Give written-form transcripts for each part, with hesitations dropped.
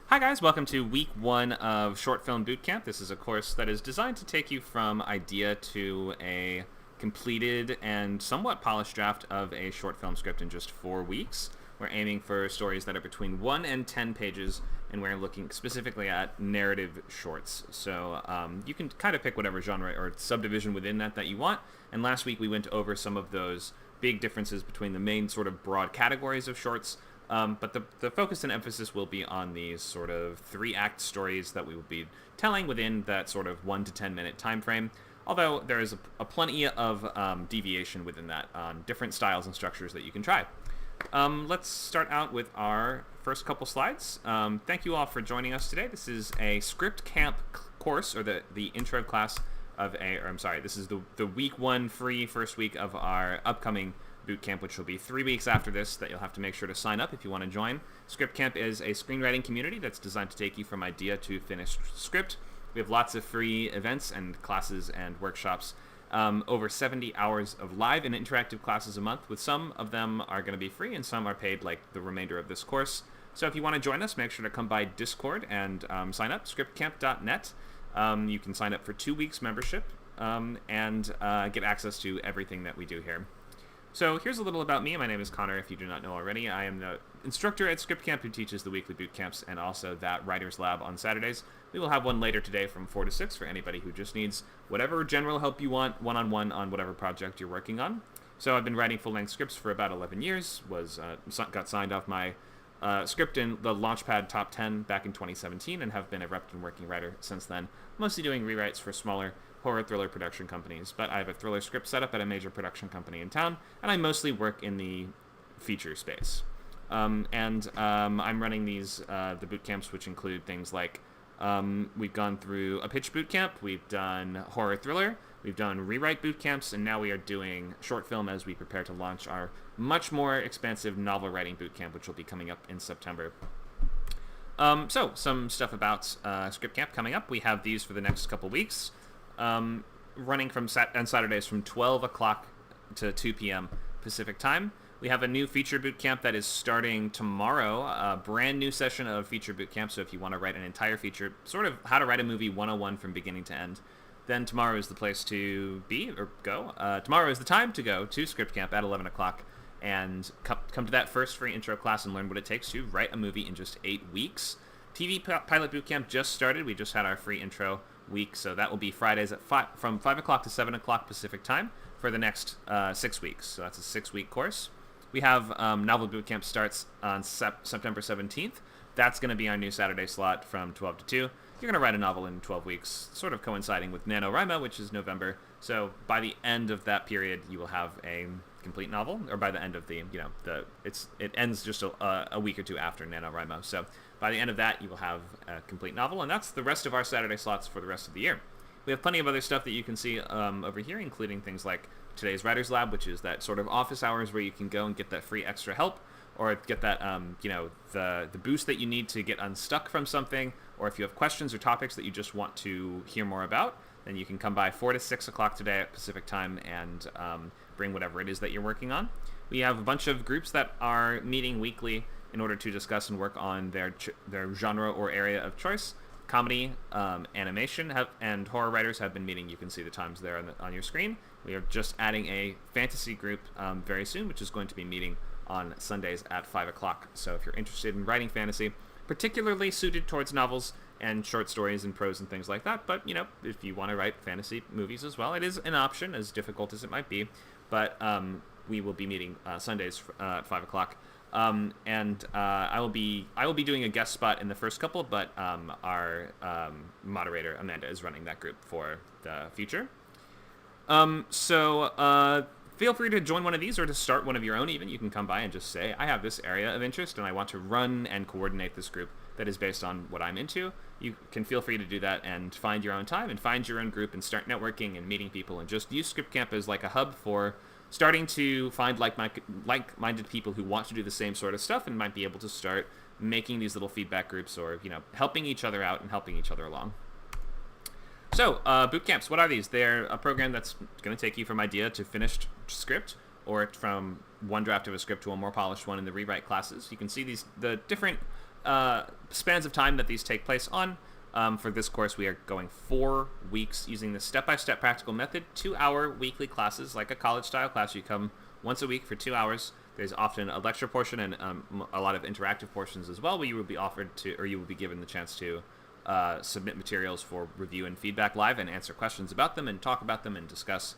Hi guys, welcome to week 1 of Short Film Bootcamp. This is a course that is designed to take you from idea to a completed and somewhat polished draft of a short film script in just 4 weeks. We're aiming for stories that are between 1 and 10 pages, and we're looking specifically at narrative shorts. So you can kind of pick whatever genre or subdivision within that you want. And last week we went over some of those big differences between the main sort of broad categories of shorts. But the focus and emphasis will be on these sort of 3-act stories that we will be telling within that sort of 1 to 10 minute time frame. Although there is a plenty of deviation within that on different styles and structures that you can try. Let's start out with our first couple slides. Thank you all for joining us today. This is a Scriptcamp course, or the intro class of this is the week 1 free first week of our upcoming Bootcamp, which will be 3 weeks after this, that you'll have to make sure to sign up if you want to join. Scriptcamp is a screenwriting community that's designed to take you from idea to finished script. We have lots of free events and classes and workshops, over 70 hours of live and interactive classes a month, with some of them are going to be free and some are paid, like the remainder of this course. So if you want to join us, make sure to come by Discord and sign up, scriptcamp.net. You can sign up for 2 weeks membership and get access to everything that we do here. So here's a little about me. My name is Conor, if you do not know already. I am the instructor at Scriptcamp who teaches the weekly boot camps and also that writer's lab on Saturdays. We will have one later today from 4 to 6 for anybody who just needs whatever general help you want, one-on-one on whatever project you're working on. So I've been writing full-length scripts for about 11 years, got signed off my script in the Launchpad Top 10 back in 2017, and have been a reputed working writer since then, mostly doing rewrites for smaller horror thriller production companies. But I have a thriller script set up at a major production company in town, and I mostly work in the feature space. I'm running these the boot camps, which include things like we've gone through a pitch boot camp, we've done horror thriller, we've done rewrite boot camps, and now we are doing short film as we prepare to launch our much more expansive novel writing boot camp, which will be coming up in September. So some stuff about Scriptcamp coming up. We have these for the next couple weeks. Running on Saturdays from 12 o'clock to 2 p.m. Pacific time. We have a new feature bootcamp that is starting tomorrow, a brand new session of feature bootcamp. So if you want to write an entire feature, sort of how to write a movie 101 from beginning to end, then tomorrow is the place to be or go. Tomorrow is the time to go to Scriptcamp at 11 o'clock and come to that first free intro class and learn what it takes to write a movie in just 8 weeks. TV Pilot Bootcamp just started. We just had our free intro week, so that will be Fridays at from 5 o'clock to 7 o'clock Pacific time for the next 6 weeks. So that's a 6-week course. We have Novel Bootcamp starts on September 17th. That's going to be our new Saturday slot from 12 to 2. You're going to write a novel in 12 weeks, sort of coinciding with NaNoWriMo, which is November. So by the end of that period, you will have a complete novel, or by the end of it ends just a week or two after NaNoWriMo. So by the end of that, you will have a complete novel, and that's the rest of our Saturday slots for the rest of the year. We have plenty of other stuff that you can see over here, including things like today's Writer's Lab, which is that sort of office hours where you can go and get that free extra help, or get that, the boost that you need to get unstuck from something, or if you have questions or topics that you just want to hear more about, then you can come by 4 to 6 o'clock today at Pacific time and bring whatever it is that you're working on. We have a bunch of groups that are meeting weekly in order to discuss and work on their genre or area of choice. Comedy, animation, and horror writers have been meeting. You can see the times there on your screen. We are just adding a fantasy group very soon, which is going to be meeting on Sundays at 5 o'clock. So if you're interested in writing fantasy, particularly suited towards novels and short stories and prose and things like that, but if you want to write fantasy movies as well, it is an option, as difficult as it might be. But we will be meeting Sundays at 5 o'clock. I will be doing a guest spot in the first couple, but our moderator Amanda is running that group for the future. Feel free to join one of these or to start one of your own even. You can come by and just say, I have this area of interest and I want to run and coordinate this group that is based on what I'm into. You can feel free to do that and find your own time and find your own group and start networking and meeting people, and just use Scriptcamp as like a hub for starting to find like-minded people who want to do the same sort of stuff and might be able to start making these little feedback groups, or helping each other out and helping each other along. So, boot camps, what are these? They're a program that's going to take you from idea to finished script, or from one draft of a script to a more polished one in the rewrite classes. You can see the different spans of time that these take place on. For this course, we are going 4 weeks using the step-by-step practical method, 2-hour weekly classes, like a college-style class. You come once a week for 2 hours. There's often a lecture portion and a lot of interactive portions as well, where you will be offered to, or you will be given the chance to submit materials for review and feedback live and answer questions about them and talk about them and discuss.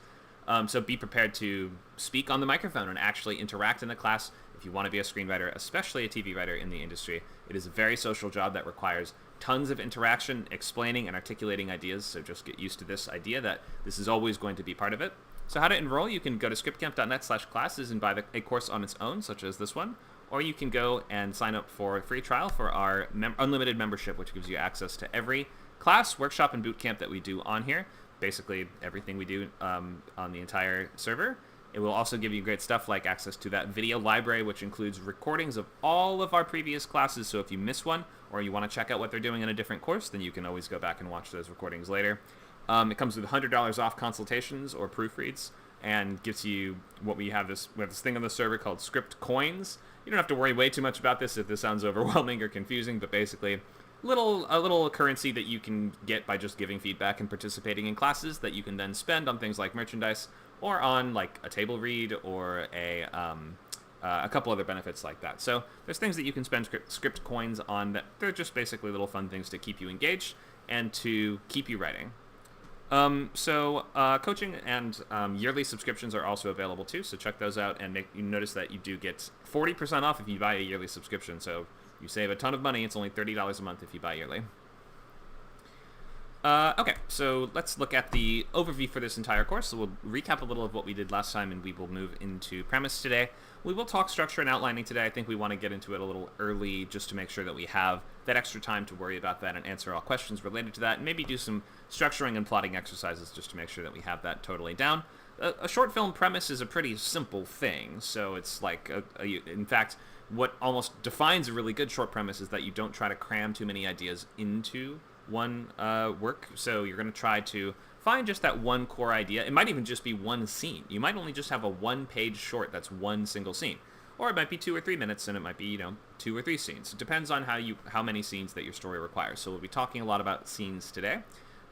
So be prepared to speak on the microphone and actually interact in the class if you want to be a screenwriter, especially a TV writer in the industry. It is a very social job that requires tons of interaction, explaining and articulating ideas, so just get used to this idea that this is always going to be part of it. So how to enroll, you can go to scriptcamp.net/classes and buy a course on its own, such as this one, or you can go and sign up for a free trial for our unlimited membership, which gives you access to every class, workshop, and bootcamp that we do on here, basically everything we do on the entire server. It will also give you great stuff like access to that video library, which includes recordings of all of our previous classes, so if you miss one or you want to check out what they're doing in a different course, then you can always go back and watch those recordings later. It comes with $100 off consultations or proofreads and gives you we have this thing on the server called Script Coins. You don't have to worry way too much about this if this sounds overwhelming or confusing, but basically a little currency that you can get by just giving feedback and participating in classes that you can then spend on things like merchandise or on like a table read or a couple other benefits like that. So there's things that you can spend script coins on that they're just basically little fun things to keep you engaged and to keep you writing. Coaching and yearly subscriptions are also available too, so check those out and you notice that you do get 40% off if you buy a yearly subscription, so you save a ton of money. It's only $30 a month if you buy yearly. Okay, so let's look at the overview for this entire course. So we'll recap a little of what we did last time and we will move into premise today. We will talk structure and outlining today. I think we want to get into it a little early just to make sure that we have that extra time to worry about that and answer all questions related to that, and maybe do some structuring and plotting exercises just to make sure that we have that totally down. A short film premise is a pretty simple thing, so it's like, in fact, what almost defines a really good short premise is that you don't try to cram too many ideas into one work. So you're going to try to find just that one core idea. It might even just be one scene. You might only just have a one-page short that's one single scene. Or it might be 2 or 3 minutes, and it might be, 2 or 3 scenes. It depends on how many scenes that your story requires. So we'll be talking a lot about scenes today.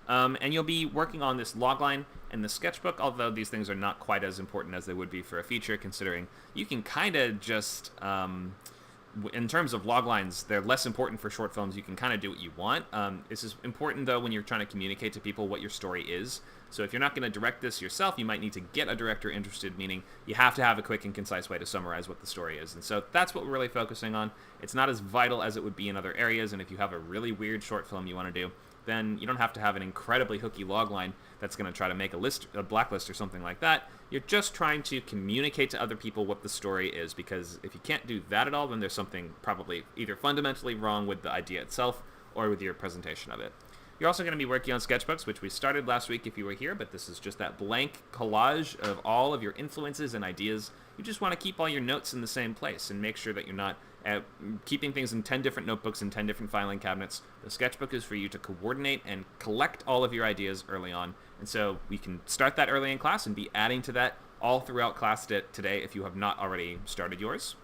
And you'll be working on this logline and the sketchbook, although these things are not quite as important as they would be for a feature, considering you can kind of just, in terms of loglines, they're less important for short films. You can kind of do what you want. This is important, though, when you're trying to communicate to people what your story is. So if you're not going to direct this yourself, you might need to get a director interested, meaning you have to have a quick and concise way to summarize what the story is. And so that's what we're really focusing on. It's not as vital as it would be in other areas, and if you have a really weird short film you want to do, then you don't have to have an incredibly hooky logline that's going to try to make a blacklist or something like that. You're just trying to communicate to other people what the story is, because if you can't do that at all, then there's something probably either fundamentally wrong with the idea itself or with your presentation of it. You're also going to be working on sketchbooks, which we started last week if you were here, but this is just that blank collage of all of your influences and ideas. You just want to keep all your notes in the same place and make sure that you're not keeping things in 10 different notebooks and 10 different filing cabinets. The sketchbook is for you to coordinate and collect all of your ideas early on. And so we can start that early in class and be adding to that all throughout class today if you have not already started yours.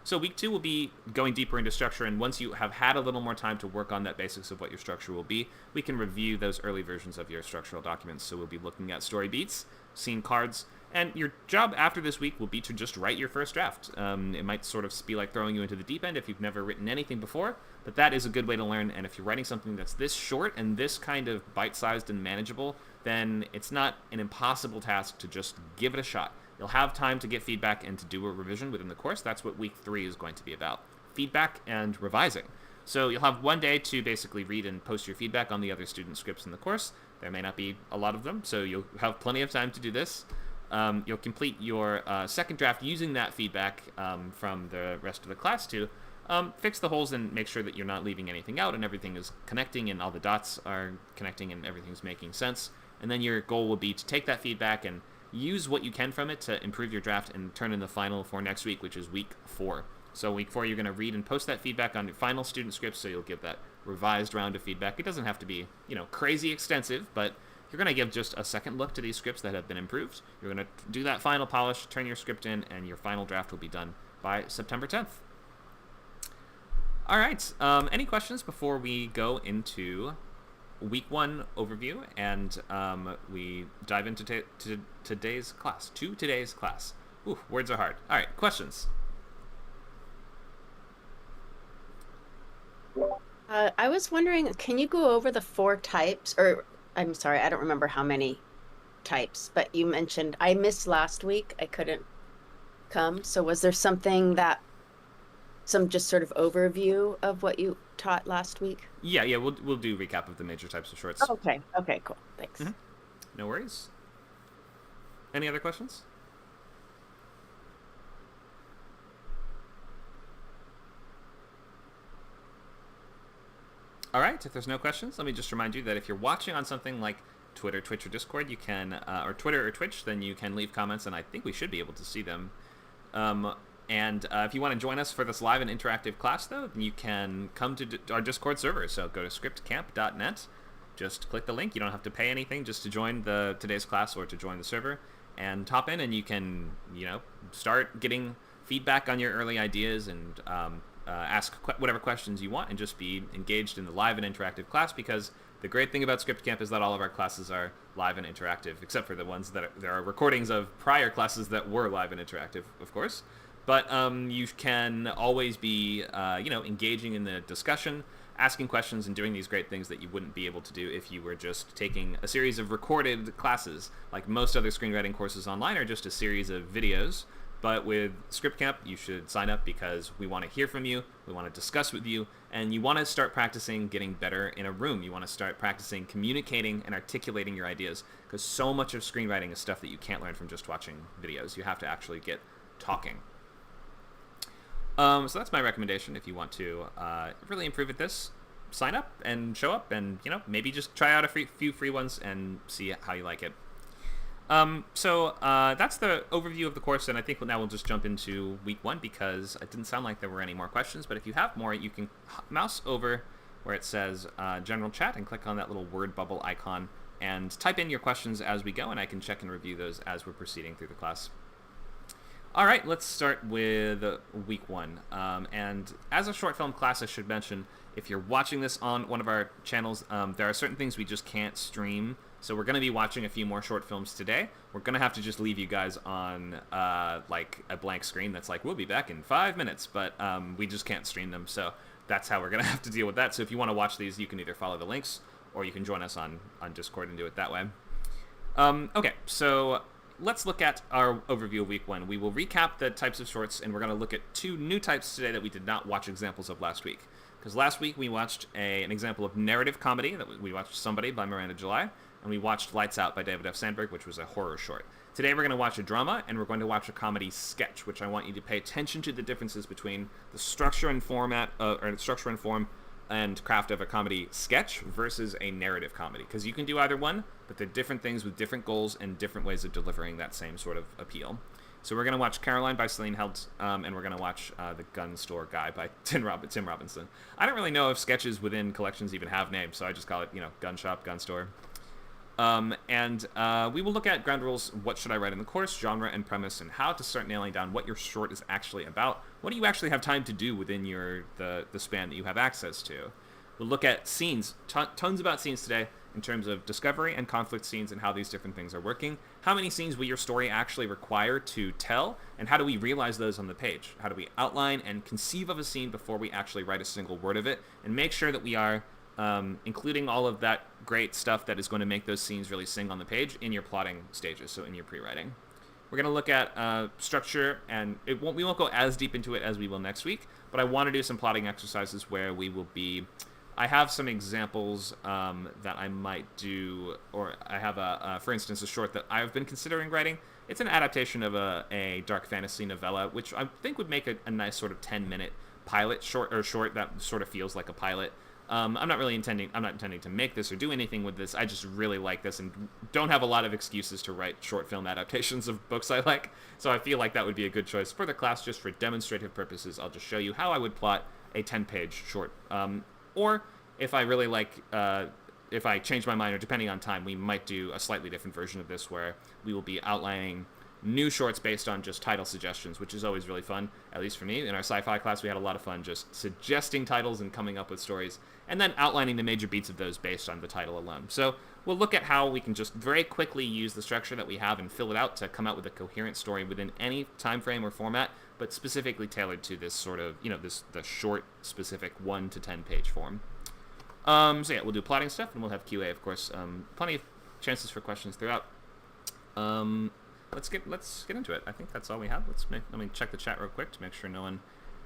So week 2 will be going deeper into structure, and once you have had a little more time to work on that basics of what your structure will be, we can review those early versions of your structural documents. So we'll be looking at story beats, scene cards, and your job after this week will be to just write your first draft. It might sort of be like throwing you into the deep end if you've never written anything before, but that is a good way to learn, and if you're writing something that's this short and this kind of bite-sized and manageable, then it's not an impossible task to just give it a shot. You'll have time to get feedback and to do a revision within the course. That's what week 3 is going to be about. Feedback and revising. So you'll have one day to basically read and post your feedback on the other student scripts in the course. There may not be a lot of them, so you'll have plenty of time to do this. You'll complete your second draft using that feedback from the rest of the class to fix the holes and make sure that you're not leaving anything out and everything is connecting and all the dots are connecting and everything's making sense. And then your goal will be to take that feedback and use what you can from it to improve your draft and turn in the final for next week, which is week 4. So week 4, you're going to read and post that feedback on your final student scripts, so you'll give that revised round of feedback. It doesn't have to be, crazy extensive, but you're going to give just a second look to these scripts that have been improved. You're going to do that final polish, turn your script in, and your final draft will be done by September 10th. All right. Any questions before we go into week 1 overview and we dive into today's class? To today's class. Ooh, words are hard. All right, questions. I was wondering, can you go over the 4 types, or I'm sorry, I don't remember how many types, but you mentioned I missed last week. I couldn't come. So was there some just sort of overview of what you taught last week? Yeah, we'll do recap of the major types of shorts. Okay. Okay, cool. Thanks. No worries. Any other questions? All right, if there's no questions, let me just remind you that if you're watching on something like Twitter, Twitch, or Discord, you can, or Twitter or Twitch, then you can leave comments, and I think we should be able to see them. And if you want to join us for this live and interactive class, though, you can come to our Discord server. So go to scriptcamp.net. Just click the link. You don't have to pay anything just to join today's class or to join the server. And hop in, and you can, start getting feedback on your early ideas and ask whatever questions you want and just be engaged in the live and interactive class, because the great thing about Scriptcamp is that all of our classes are live and interactive, except for the ones there are recordings of prior classes that were live and interactive, of course. But you can always be, engaging in the discussion, asking questions, and doing these great things that you wouldn't be able to do if you were just taking a series of recorded classes. Like most other screenwriting courses online are just a series of videos. But with Scriptcamp, you should sign up because we want to hear from you, we want to discuss with you, and you want to start practicing getting better in a room. You want to start practicing communicating and articulating your ideas, because so much of screenwriting is stuff that you can't learn from just watching videos. You have to actually get talking. So that's my recommendation. If you want to really improve at this, sign up and show up, and maybe just try out a few free ones and see how you like it. So that's the overview of the course, and I think now we'll just jump into week 1, because it didn't sound like there were any more questions. But if you have more, you can mouse over where it says general chat and click on that little word bubble icon and type in your questions as we go, and I can check and review those as we're proceeding through the class. All right, let's start with week 1. And as a short film class, I should mention, if you're watching this on one of our channels, there are certain things we just can't stream. So we're going to be watching a few more short films today. We're going to have to just leave you guys on like a blank screen that's like, we'll be back in 5 minutes, but we just can't stream them. So that's how we're going to have to deal with that. So if you want to watch these, you can either follow the links or you can join us on Discord and do it that way. Okay, so let's look at our overview of week 1. We will recap the types of shorts, and we're going to look at 2 new types today that we did not watch examples of last week. Because last week we watched an example of narrative comedy. That we watched Somebody by Miranda July, and we watched Lights Out by David F. Sandberg, which was a horror short. Today we're going to watch a drama, and we're going to watch a comedy sketch, which I want you to pay attention to the differences between the structure and form and craft of a comedy sketch versus a narrative comedy, because you can do either one, but they're different things with different goals and different ways of delivering that same sort of appeal. So we're going to watch Caroline by Celine Helt, and we're going to watch The Gun Store Guy by Tim Robinson. I don't really know if sketches within collections even have names, so I just call it, gun shop, gun store. And we will look at ground rules, what should I write in the course, genre and premise, and how to start nailing down what your short is actually about. What do you actually have time to do within the span that you have access to? We'll look at scenes, tons about scenes today, in terms of discovery and conflict scenes and how these different things are working. How many scenes will your story actually require to tell, and how do we realize those on the page? How do we outline and conceive of a scene before we actually write a single word of it, and make sure that we are including all of that great stuff that is going to make those scenes really sing on the page in your plotting stages, so in your pre-writing. We're going to look at structure, and we won't go as deep into it as we will next week, but I want to do some plotting exercises where we will be... I have some examples that I might do, or I have, for instance, a short that I've been considering writing. It's an adaptation of a dark fantasy novella, which I think would make a nice sort of 10-minute pilot short that sort of feels like a pilot. I'm not intending to make this or do anything with this. I just really like this and don't have a lot of excuses to write short film adaptations of books I like. So I feel like that would be a good choice for the class. Just for demonstrative purposes, I'll just show you how I would plot a 10-page short. Or if I really like, if I change my mind or depending on time, we might do a slightly different version of this where we will be outlining new shorts based on just title suggestions, which is always really fun, at least for me. In our sci-fi class, we had a lot of fun just suggesting titles and coming up with stories, and then outlining the major beats of those based on the title alone. So we'll look at how we can just very quickly use the structure that we have and fill it out to come out with a coherent story within any time frame or format, but specifically tailored to this sort of, the short, specific 1 to 10 page form. So yeah, we'll do plotting stuff, and we'll have QA, of course. Plenty of chances for questions throughout. Let's get into it. I think that's all we have. Let me check the chat real quick to make sure no one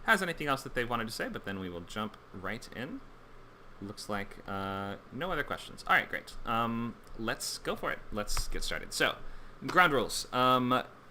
has anything else that they wanted to say, but then we will jump right in. Looks like no other questions. All right, great. Let's go for it. Let's get started. So, ground rules.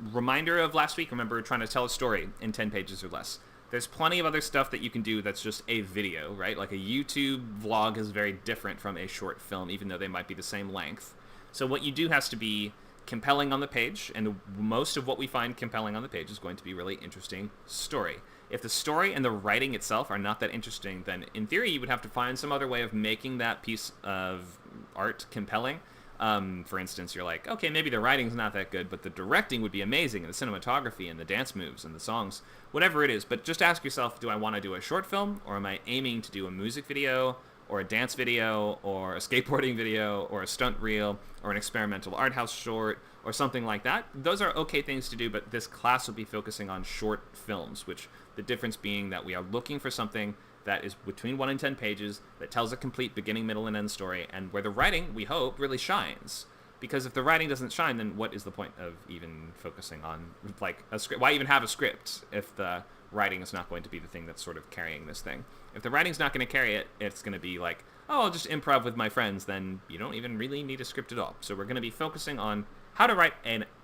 Reminder of last week. Remember, we're trying to tell a story in 10 pages or less. There's plenty of other stuff that you can do that's just a video, right? Like a YouTube vlog is very different from a short film, even though they might be the same length. So what you do has to be compelling on the page, and most of what we find compelling on the page is going to be really interesting story. If the story and the writing itself are not that interesting, then in theory you would have to find some other way of making that piece of art compelling. For instance, you're like, okay, maybe the writing's not that good, but the directing would be amazing, and the cinematography and the dance moves and the songs, whatever it is. But just ask yourself, do I want to do a short film, or am I aiming to do a music video, or a dance video, or a skateboarding video, or a stunt reel, or an experimental art house short, or something like that? Those are okay things to do, but this class will be focusing on short films, which the difference being that we are looking for something that is between 1 and 10 pages, that tells a complete beginning, middle, and end story, and where the writing, we hope, really shines. Because if the writing doesn't shine, then what is the point of even focusing on, like, a script? Why even have a script if the writing is not going to be the thing that's sort of carrying this thing? If the writing's not going to carry it, it's going to be like, oh, I'll just improv with my friends, then you don't even really need a script at all. So we're going to be focusing on how to write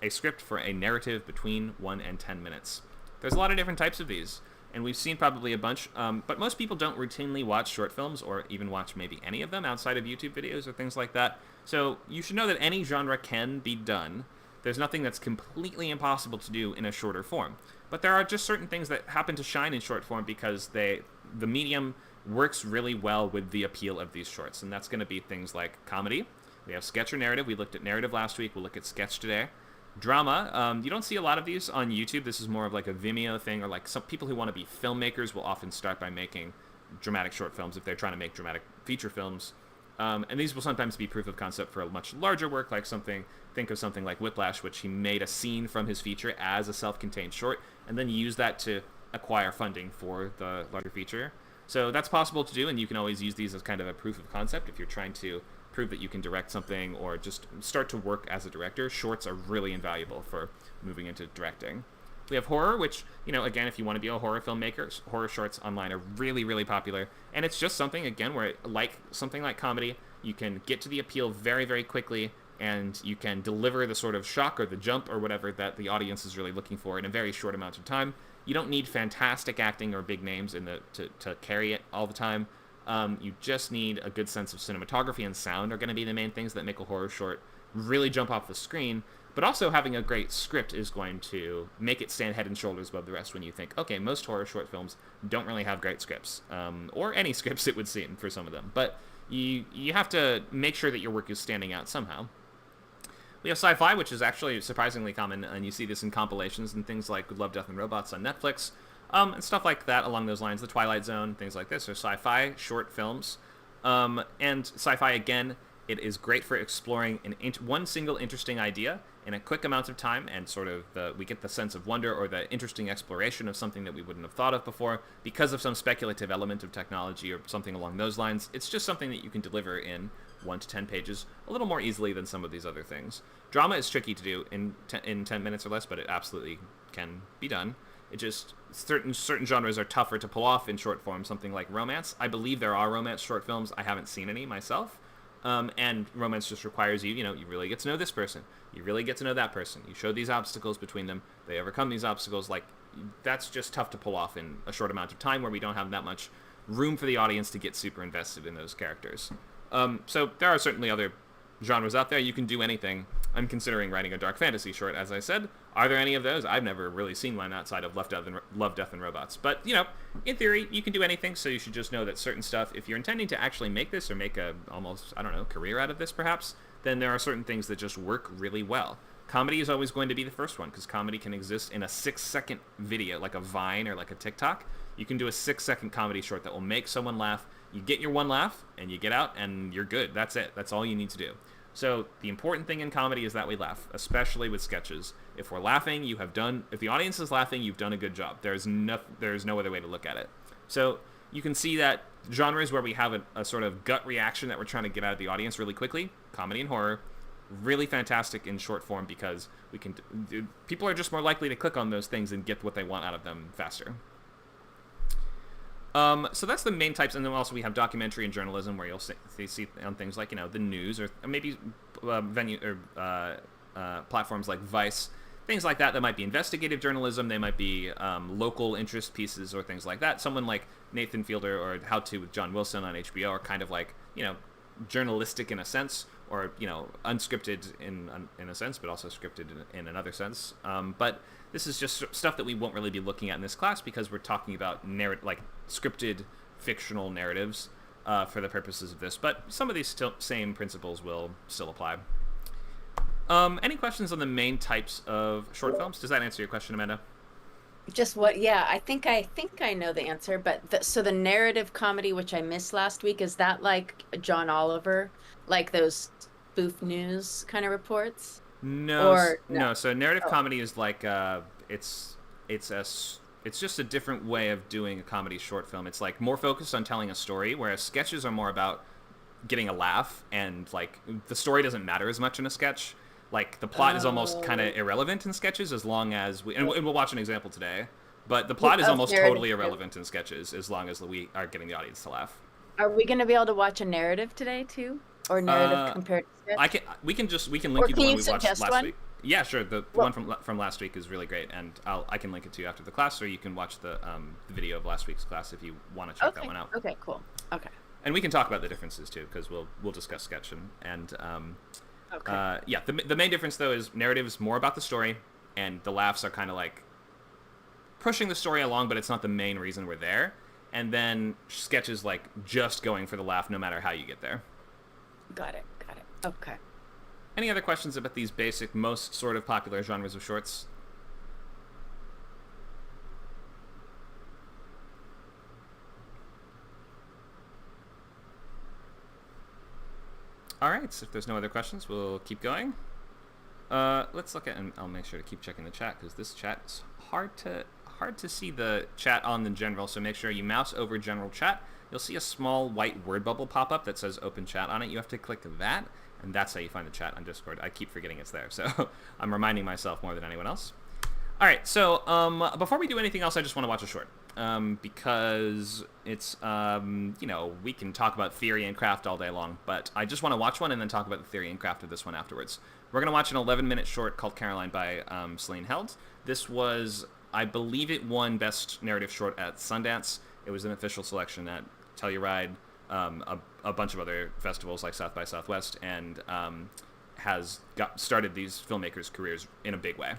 a script for a narrative between 1 and 10 minutes. There's a lot of different types of these, and we've seen probably a bunch, but most people don't routinely watch short films or even watch maybe any of them outside of YouTube videos or things like that. So you should know that any genre can be done. There's nothing that's completely impossible to do in a shorter form. But there are just certain things that happen to shine in short form because the medium works really well with the appeal of these shorts, and that's going to be things like comedy. We have sketch or narrative. We looked at narrative last week. We'll look at sketch today. Drama, you don't see a lot of these on YouTube. This is more of like a Vimeo thing, or like some people who want to be filmmakers will often start by making dramatic short films if they're trying to make dramatic feature films. And these will sometimes be proof of concept for a much larger work, like think of something like Whiplash, which he made a scene from his feature as a self-contained short, and then use that to acquire funding for the larger feature. So that's possible to do, and you can always use these as kind of a proof of concept if you're trying to prove that you can direct something or just start to work as a director. Shorts are really invaluable for moving into directing. We have horror, which, again, if you want to be a horror filmmaker, horror shorts online are really, really popular. And it's just something, again, where like something like comedy, you can get to the appeal very, very quickly, and you can deliver the sort of shock or the jump or whatever that the audience is really looking for in a very short amount of time. You don't need fantastic acting or big names to carry it all the time. You just need a good sense of cinematography and sound are going to be the main things that make a horror short really jump off the screen. But also having a great script is going to make it stand head and shoulders above the rest when you think, okay, most horror short films don't really have great scripts, or any scripts, it would seem, for some of them. But you have to make sure that your work is standing out somehow. We have Sci-Fi, which is actually surprisingly common, and you see this in compilations and things like Love, Death, and Robots on Netflix. And stuff like that along those lines. The Twilight Zone, things like this, are sci-fi short films. And sci-fi, again, it is great for exploring one single interesting idea in a quick amount of time, and sort of we get the sense of wonder or the interesting exploration of something that we wouldn't have thought of before because of some speculative element of technology or something along those lines. It's just something that you can deliver in 1 to 10 pages a little more easily than some of these other things. Drama is tricky to do in 10 minutes or less, but it absolutely can be done. It just, certain genres are tougher to pull off in short form. Something like romance. I believe there are romance short films. I haven't seen any myself. And romance just requires you really get to know this person. You really get to know that person. You show these obstacles between them. They overcome these obstacles. Like, that's just tough to pull off in a short amount of time where we don't have that much room for the audience to get super invested in those characters. So there are certainly other genres out there. You can do anything. I'm considering writing a dark fantasy short, as I said. Are there any of those? I've never really seen one outside of Love, Death, and Robots. But, in theory, you can do anything, so you should just know that certain stuff, if you're intending to actually make this or make a almost, career out of this, perhaps, then there are certain things that just work really well. comedy is always going to be the first one because comedy can exist in a 6-second video, like a Vine or like a TikTok. You can do a 6-second comedy short that will make someone laugh. You get your one laugh and you get out and you're good. That's it. That's all you need to do. So the important thing in comedy is that we laugh, especially with sketches. If we're laughing, if the audience is laughing, you've done a good job. There's no other way to look at it. So you can see that genres where we have a sort of gut reaction that we're trying to get out of the audience really quickly, comedy and horror, really fantastic in short form because people are just more likely to click on those things and get what they want out of them faster. So that's the main types, and then also we have documentary and journalism, where you'll see on things like the news or maybe platforms like Vice, things like that. That might be investigative journalism. They might be local interest pieces or things like that. Someone like Nathan Fielder or How To with John Wilson on HBO are kind of like journalistic in a sense, or unscripted in a sense, but also scripted in another sense. But this is just stuff that we won't really be looking at in this class because we're talking about scripted fictional narratives for the purposes of this. But some of these same principles will still apply. Any questions on the main types of short films? Does that answer your question, Amanda? Just what? Yeah, I think I know the answer. But so the narrative comedy, which I missed last week, is that like John Oliver, like those spoof news kind of reports? No, Or no. So narrative Oh. comedy is like it's just a different way of doing a comedy short film. It's like more focused on telling a story, whereas sketches are more about getting a laugh, and like the story doesn't matter as much in a sketch. Like the plot is almost kind of Oh. irrelevant in sketches as long as and we'll watch an example today. But the plot is Of almost narrative totally too. irrelevant in sketches as long as we are getting the audience to laugh. Are we going to be able to watch a narrative today too, or narrative Uh, compared to sketch? we can Or link you the can one you we watched suggest last one? week. Yeah, sure. The Well, one from last week is really great, and I can link it to you after the class, or you can watch the video of last week's class if you want to check that okay. one out. Okay. Cool. Okay. And we can talk about the differences too, because we'll discuss sketch and Okay. yeah. The main difference though is narrative is more about the story, and the laughs are kind of like pushing the story along, but it's not the main reason we're there. And then sketch is like just going for the laugh, no matter how you get there. Got it. Got it. Okay. Any other questions about these basic, most sort of popular genres of shorts? All right, so if there's no other questions, we'll keep going. Let's look at, and I'll make sure to keep checking the chat because this chat is hard to see the chat on the general. So make sure you mouse over general chat. You'll see a small white word bubble pop up that says open chat on it. You have to click that, and that's how you find the chat on Discord. I keep forgetting it's there, so I'm reminding myself more than anyone else. All right, so before we do anything else, I just want to watch a short because it's, we can talk about theory and craft all day long, but I just want to watch one and then talk about the theory and craft of this one afterwards. We're going to watch an 11-minute short called Caroline by Celine Held. This was, I believe it won Best Narrative Short at Sundance. It was an official selection at Telluride, a bunch of other festivals like South by Southwest, and has started these filmmakers' careers in a big way.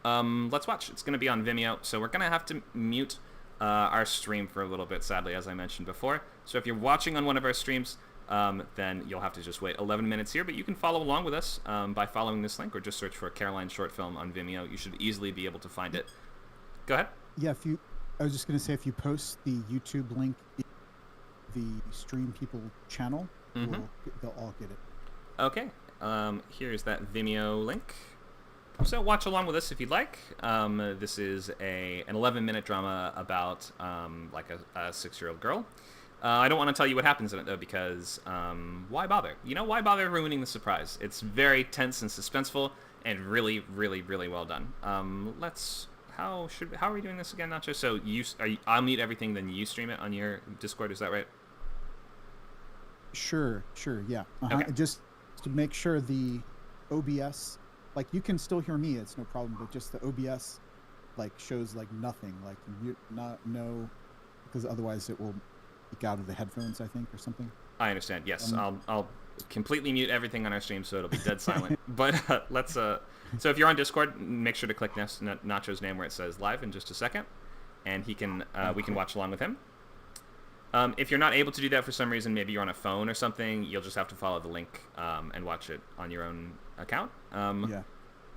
Let's watch. It's going to be on Vimeo, so we're going to have to mute our stream for a little bit, sadly, as I mentioned before. So if you're watching on one of our streams, then you'll have to just wait 11 minutes here, but you can follow along with us by following this link or just search for Caroline Short Film on Vimeo. You should easily be able to find it. Go ahead. Yeah, I was just going to say, if you post the YouTube link in the Stream People channel, they'll all get it. Okay. Here's that Vimeo link. So watch along with us if you'd like. This is an 11-minute drama about like a 6-year-old girl. I don't want to tell you what happens in it though, because why bother? Why bother ruining the surprise? It's very tense and suspenseful, and really, really, really well done. How are we doing this again, Nacho? So I'll mute everything, then you stream it on your Discord. Is that right? Sure, yeah. Okay. Just to make sure the OBS, like, you can still hear me, it's no problem, but just the OBS like shows like nothing, like no, because otherwise it will leak out of the headphones, I think, or something. I understand. Yes, I'll completely mute everything on our stream so it'll be dead silent. But let's so if you're on Discord, make sure to click Nacho's name where it says live in just a second, and we can watch along with him. If you're not able to do that for some reason, maybe you're on a phone or something, you'll just have to follow the link and watch it on your own account. Yeah.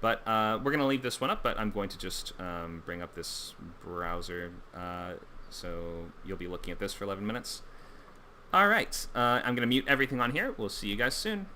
But we're going to leave this one up, but I'm going to just bring up this browser. So you'll be looking at this for 11 minutes. All right. I'm going to mute everything on here. We'll see you guys soon.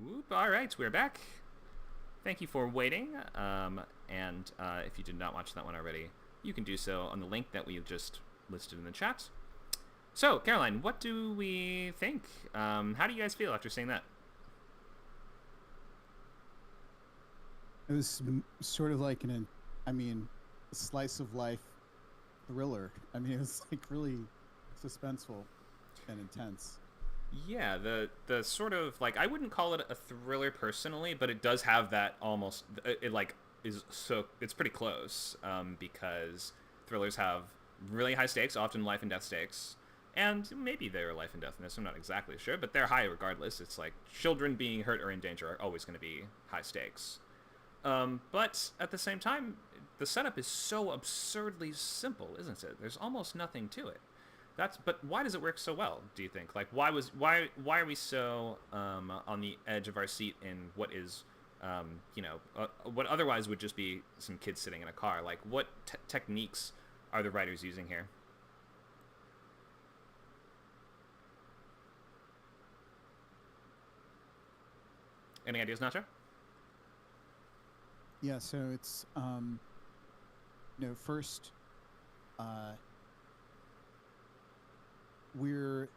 Whoop, all right, we're back. Thank you for waiting. And if you did not watch that one already, you can do so on the link that we just listed in the chat. So, Caroline, what do we think? How do you guys feel after seeing that? It was sort of like a slice of life thriller. I mean, it was like really suspenseful and intense. Yeah, the sort of like I wouldn't call it a thriller personally, but it does have that almost it like is so it's pretty close because thrillers have really high stakes, often life and death stakes, and maybe they're life and death in this. I'm not exactly sure, but they're high regardless. It's like children being hurt or in danger are always going to be high stakes. But at the same time, the setup is so absurdly simple, isn't it? There's almost nothing to it. But why does it work so well? Do you think? Like, why are we so on the edge of our seat in what is, what otherwise would just be some kids sitting in a car? Like, what techniques are the writers using here? Any ideas, Nacho? Yeah, so it's first we're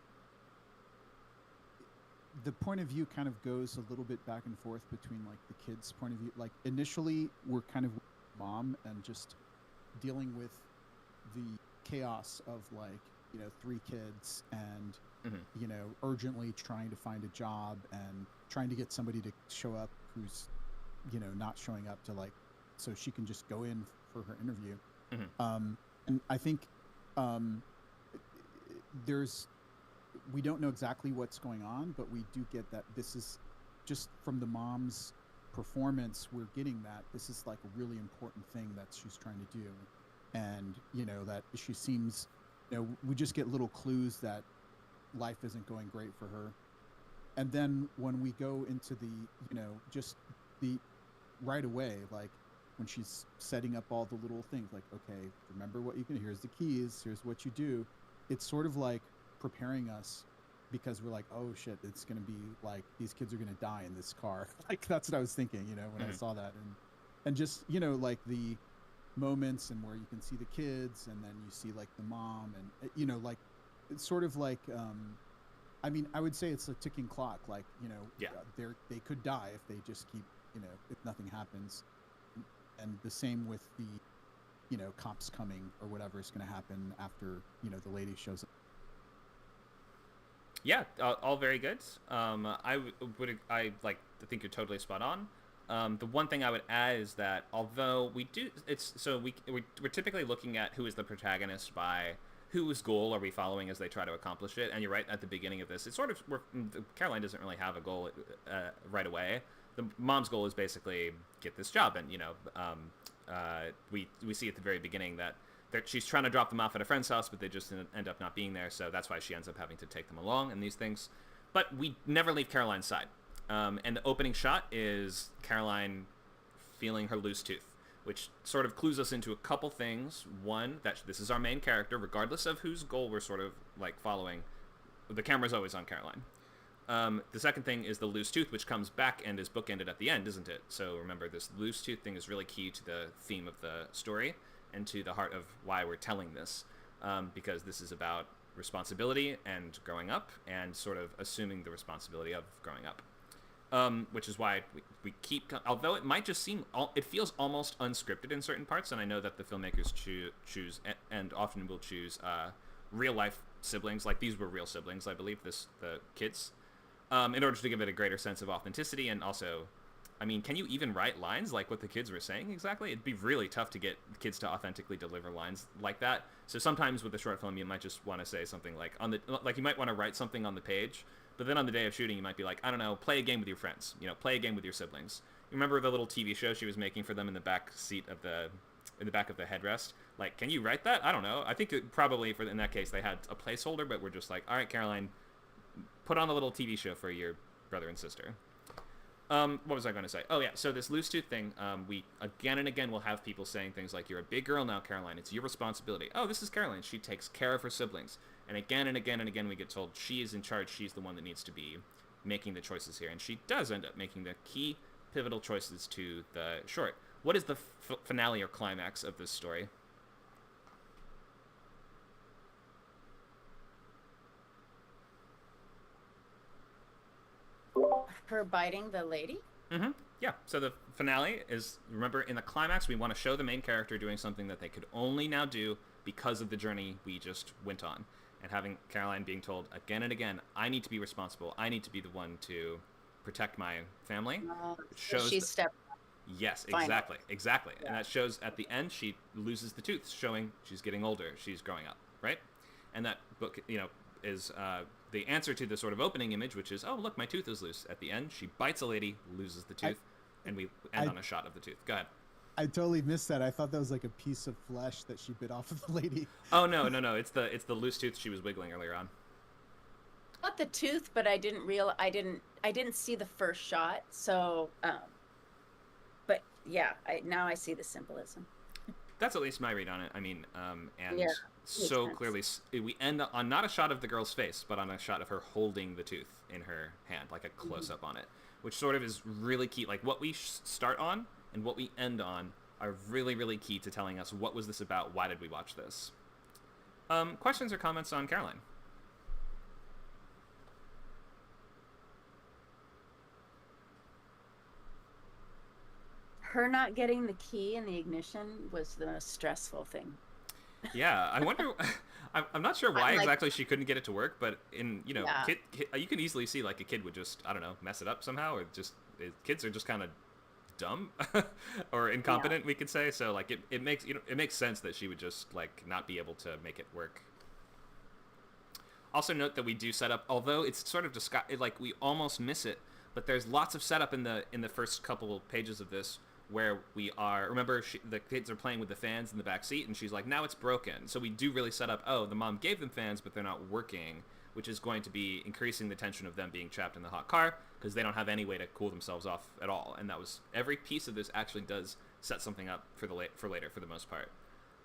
the point of view kind of goes a little bit back and forth between like the kids' point of view. Like initially we're kind of mom and just dealing with the chaos of like, three kids and urgently trying to find a job and trying to get somebody to show up who's not showing up to like so she can just go in for her interview. And I think we don't know exactly what's going on, but we do get that this is just from the mom's performance, we're getting that this is like a really important thing that she's trying to do. And that she seems, we just get little clues that life isn't going great for her. And then when we go into the just the right away, like when she's setting up all the little things, like, okay, remember what you can, here's the keys, here's what you do. It's sort of like preparing us because we're like, oh shit, it's going to be like these kids are going to die in this car. Like that's what I was thinking, when I saw that. And just, like the moments and where you can see the kids and then you see like the mom and, like it's sort of like, I would say it's a ticking clock. Like, they could die if they just keep, if nothing happens. And the same with the, cops coming or whatever is going to happen after, the lady shows up. Yeah, all very good. I think you're totally spot on. The one thing I would add is that although we're typically looking at who is the protagonist by whose goal are we following as they try to accomplish it. And you're right, at the beginning of this, it's sort of Caroline doesn't really have a goal right away. The mom's goal is basically get this job, and we see at the very beginning that she's trying to drop them off at a friend's house, but they just end up not being there, so that's why she ends up having to take them along and these things. But we never leave Caroline's side. And the opening shot is Caroline feeling her loose tooth, which sort of clues us into a couple things. One, that this is our main character, regardless of whose goal we're sort of like following. The camera's always on Caroline. The second thing is the loose tooth, which comes back and is bookended at the end, isn't it? So remember, this loose tooth thing is really key to the theme of the story and to the heart of why we're telling this, because this is about responsibility and growing up and sort of assuming the responsibility of growing up. Which is why we keep, although it might just seem, it feels almost unscripted in certain parts, and I know that the filmmakers choose and often will choose real life siblings, like these were real siblings, I believe, the kids, in order to give it a greater sense of authenticity. And also, can you even write lines like what the kids were saying exactly? It'd be really tough to get kids to authentically deliver lines like that. So sometimes with a short film, you might just want to say something like you might want to write something on the page, but then on the day of shooting, you might be like, I don't know, play a game with your friends, play a game with your siblings. You remember the little TV show she was making for them in the back seat of in the back of the headrest? Like, can you write that? I don't know. I think probably in that case they had a placeholder, but we're just like, all right, Caroline, put on a little TV show for your brother and sister. What was I going to say? Oh, yeah, so this loose tooth thing, we again and again will have people saying things like, you're a big girl now, Caroline. It's your responsibility. Oh, this is Caroline. She takes care of her siblings. And again and again and again we get told she is in charge. She's the one that needs to be making the choices here. And she does end up making the key pivotal choices to the short. What is the finale or climax of this story? Her biting the lady? Mm-hmm. Yeah. So the finale is, remember, in the climax, we want to show the main character doing something that they could only now do because of the journey we just went on. And having Caroline being told again and again, I need to be responsible. I need to be the one to protect my family. It So shows she stepped. yes, Finally. exactly. Yeah. And that shows at the end she loses the tooth, showing she's getting older, she's growing up, right? And that book, is the answer to the sort of opening image, which is, oh, look, my tooth is loose. At the end, she bites a lady, loses the tooth, and we end on a shot of the tooth. Go ahead. I totally missed that. I thought that was like a piece of flesh that she bit off of the lady. Oh no, it's the loose tooth she was wiggling earlier on. Not the tooth, but I didn't see the first shot. So, but yeah, now I see the symbolism. That's at least my read on it. I mean, and Yeah, so makes clearly we end on not a shot of the girl's face, but on a shot of her holding the tooth in her hand, like a close up on it, which sort of is really key. Like what we start on and what we end on are really, really key to telling us what was this about, why did we watch this. Questions or comments on Caroline? Her not getting the key in the ignition was the most stressful thing. Yeah, I wonder. I'm not sure why I'm like, exactly she couldn't get it to work, but Yeah. you can easily see like a kid would just, I don't know, mess it up somehow, or just kids are just kind of dumb or incompetent, we could say. So like it makes it makes sense that she would just like not be able to make it work. Also note that we do set up, although it's sort of like we almost miss it, but there's lots of setup in the first couple pages of this where we are. Remember, the kids are playing with the fans in the back seat, and she's like, "Now it's broken." So we do really set up. Oh, the mom gave them fans, but they're not working, which is going to be increasing the tension of them being trapped in the hot car because they don't have any way to cool themselves off at all. And that was every piece of this actually does set something up for later for the most part.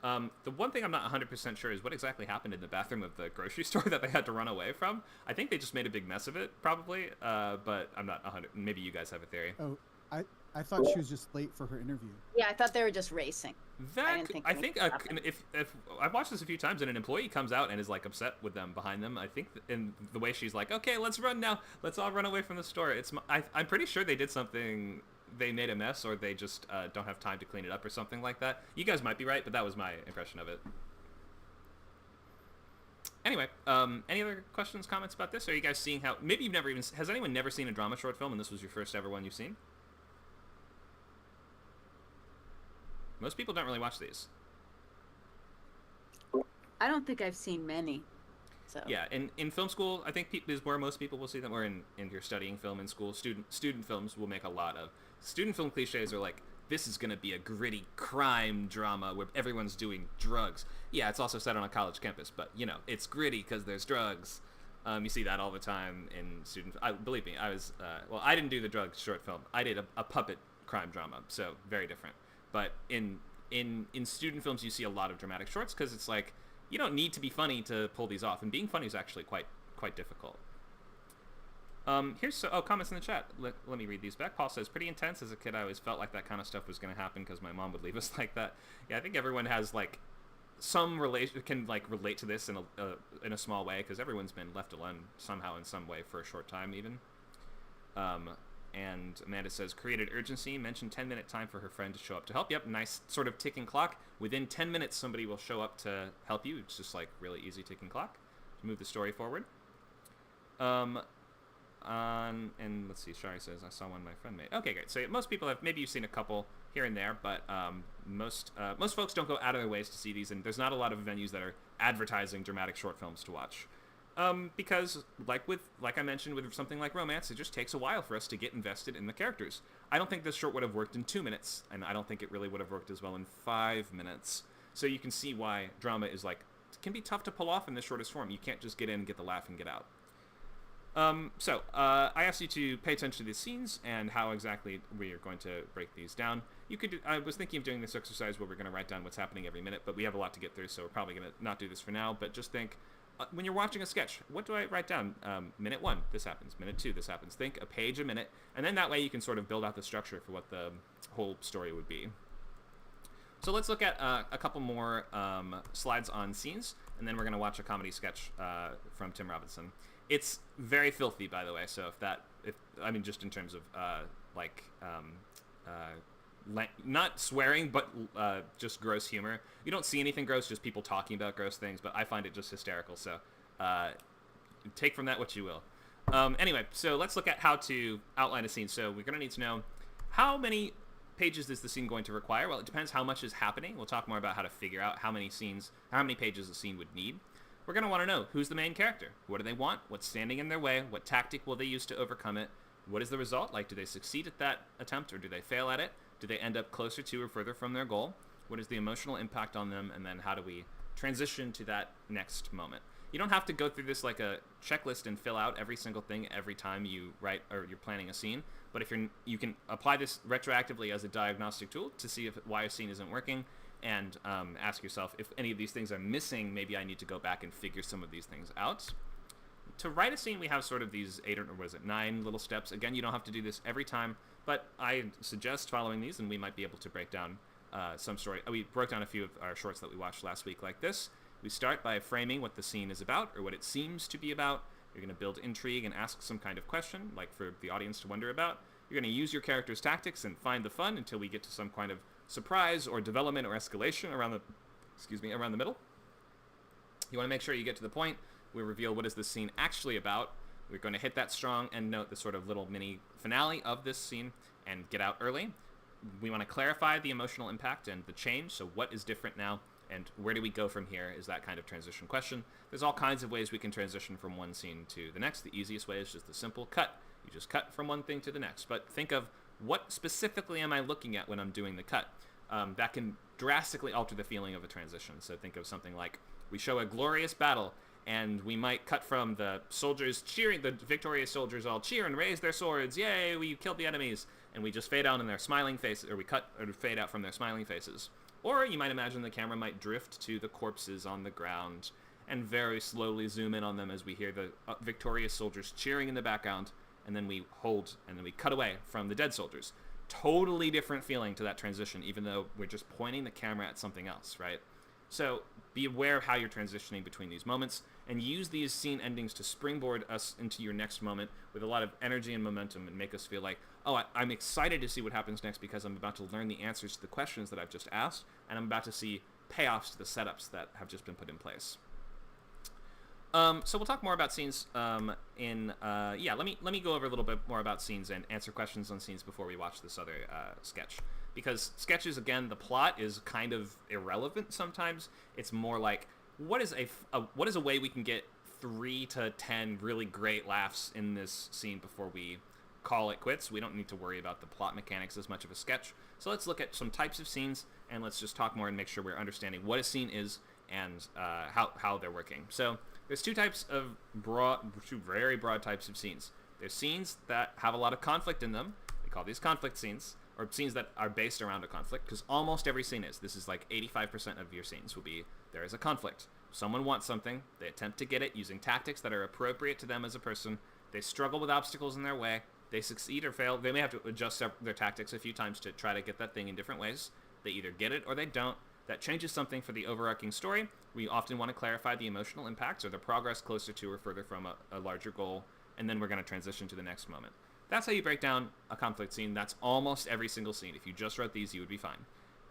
The one thing I'm not 100% sure is what exactly happened in the bathroom of the grocery store that they had to run away from. I think they just made a big mess of it, probably, but I'm not 100. Maybe you guys have a theory. Oh, I thought she was just late for her interview. Yeah, I thought they were just racing. I think if I've watched this a few times and an employee comes out and is like upset with them behind them, I think in the way she's like, okay, let's run now, let's all run away from the store. I'm pretty sure they did something. They made a mess, or they just don't have time to clean it up, or something like that. You guys might be right, but that was my impression of it. Anyway, any other questions, comments about this? Are you guys seeing how? Maybe you've never even. Has anyone never seen a drama short film, and this was your first ever one you've seen? Most people don't really watch these. I don't think I've seen many. So Yeah, in film school, I think is where most people will see them. Or in you're studying film in school, student films will make a lot of student film cliches. Are like, this is going to be a gritty crime drama where everyone's doing drugs. Yeah, it's also set on a college campus, but it's gritty because there's drugs. You see that all the time in student. Believe me, I was I didn't do the drugs short film. I did a puppet crime drama, so very different. But in student films, you see a lot of dramatic shorts because it's like you don't need to be funny to pull these off, and being funny is actually quite difficult. Here's comments in the chat. Let me read these back. Paul says, pretty intense. As a kid, I always felt like that kind of stuff was going to happen because my mom would leave us like that. Yeah, I think everyone has like some relate to this in a small way because everyone's been left alone somehow in some way for a short time even. And Amanda says, created urgency, mentioned 10-minute time for her friend to show up to help. Yep, nice sort of ticking clock. Within 10 minutes, somebody will show up to help you. It's just like really easy ticking clock to move the story forward. And let's see, Shari says, I saw one my friend made. Okay, great. So most people have, maybe you've seen a couple here and there, but most folks don't go out of their ways to see these, and there's not a lot of venues that are advertising dramatic short films to watch. Because like I mentioned with something like romance, it just takes a while for us to get invested in the characters. I don't think this short would have worked in 2 minutes, and I don't think it really would have worked as well in 5 minutes. So you can see why drama is it can be tough to pull off in the shortest form. You can't just get in, get the laugh, and get out. I asked you to pay attention to the scenes and how exactly we are going to break these down. I was thinking of doing this exercise where we're going to write down what's happening every minute, but we have a lot to get through, so we're probably going to not do this for now, but just think, when you're watching a sketch, what do I write down? Minute 1, this happens. Minute 2, this happens. Think a page a minute, and then that way you can sort of build out the structure for what the whole story would be. So let's look at a couple more slides on scenes, and then we're going to watch a comedy sketch from Tim Robinson. It's very filthy, by the way. So just in terms of not swearing, but just gross humor. You don't see anything gross, just people talking about gross things, but I find it just hysterical. So take from that what you will. Anyway, so let's look at how to outline a scene. So we're going to need to know how many pages is the scene going to require. Well, it depends how much is happening. We'll talk more about how to figure out how many pages a scene would need. We're going to want to know who's the main character. What do they want? What's standing in their way? What tactic will they use to overcome it? What is the result? Like, do they succeed at that attempt or do they fail at it? Do they end up closer to or further from their goal? What is the emotional impact on them? And then how do we transition to that next moment? You don't have to go through this like a checklist and fill out every single thing every time you write or you're planning a scene. But if you can apply this retroactively as a diagnostic tool to see why a scene isn't working, and ask yourself if any of these things are missing. Maybe I need to go back and figure some of these things out. To write a scene, we have sort of these 9 little steps. Again, you don't have to do this every time, but I suggest following these, and we might be able to break down some story. We broke down a few of our shorts that we watched last week like this. We start by framing what the scene is about, or what it seems to be about. You're going to build intrigue and ask some kind of question, like for the audience to wonder about. You're going to use your character's tactics and find the fun until we get to some kind of surprise or development or escalation around the middle. You want to make sure you get to the point. We reveal what is this scene actually about. We're going to hit that strong end note, the sort of little mini finale of this scene, and get out early. We want to clarify the emotional impact and the change. So what is different now, and where do we go from here is that kind of transition question. There's all kinds of ways we can transition from one scene to the next. The easiest way is just the simple cut. You just cut from one thing to the next. But think of what specifically am I looking at when I'm doing the cut. That can drastically alter the feeling of a transition. So think of something like we show a glorious battle, and we might cut from the soldiers cheering, the victorious soldiers all cheer and raise their swords, yay, we killed the enemies, and we just fade out in their smiling faces, or we cut or fade out from their smiling faces. Or you might imagine the camera might drift to the corpses on the ground and very slowly zoom in on them as we hear the victorious soldiers cheering in the background, and then we hold, and then we cut away from the dead soldiers. Totally different feeling to that transition, even though we're just pointing the camera at something else, right? So be aware of how you're transitioning between these moments, and use these scene endings to springboard us into your next moment with a lot of energy and momentum, and make us feel like, oh, I'm excited to see what happens next because I'm about to learn the answers to the questions that I've just asked, and I'm about to see payoffs to the setups that have just been put in place. So we'll talk more about scenes let me go over a little bit more about scenes and answer questions on scenes before we watch this other sketch. Because sketches, again, the plot is kind of irrelevant sometimes. It's more like, what is a way we can get 3 to 10 really great laughs in this scene before we call it quits? We don't need to worry about the plot mechanics as much of a sketch. So let's look at some types of scenes, and let's just talk more and make sure we're understanding what a scene is and how they're working. So there's two very broad types of scenes. There's scenes that have a lot of conflict in them. We call these conflict scenes, or scenes that are based around a conflict, because almost every scene is. This is like 85% of your scenes will be there is a conflict. Someone wants something. They attempt to get it using tactics that are appropriate to them as a person. They struggle with obstacles in their way. They succeed or fail. They may have to adjust their tactics a few times to try to get that thing in different ways. They either get it or they don't. That changes something for the overarching story. We often want to clarify the emotional impacts or the progress closer to or further from a larger goal, and then we're going to transition to the next moment. That's how you break down a conflict scene. That's almost every single scene. If you just wrote these, you would be fine.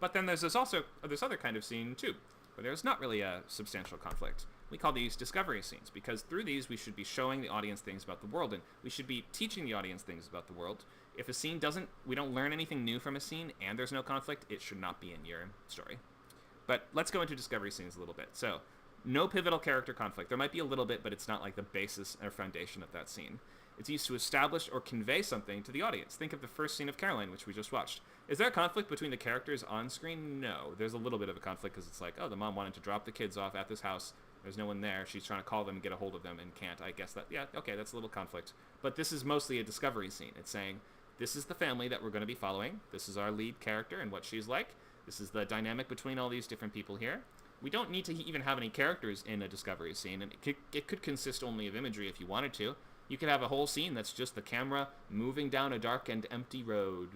But then there's this other kind of scene too, where there's not really a substantial conflict. We call these discovery scenes, because through these we should be showing the audience things about the world, and we should be teaching the audience things about the world. If a scene we don't learn anything new from a scene, and there's no conflict, it should not be in your story. But let's go into discovery scenes a little bit. So, no pivotal character conflict. There might be a little bit, but it's not like the basis or foundation of that scene. It's used to establish or convey something to the audience. Think of the first scene of Caroline, which we just watched. Is there a conflict between the characters on screen? No. There's a little bit of a conflict because it's like, oh, the mom wanted to drop the kids off at this house. There's no one there. She's trying to call them and get a hold of them and can't. I guess that's a little conflict. But this is mostly a discovery scene. It's saying, this is the family that we're going to be following. This is our lead character and what she's like. This is the dynamic between all these different people here. We don't need to even have any characters in a discovery scene, and it could consist only of imagery if you wanted to. You could have a whole scene that's just the camera moving down a dark and empty road.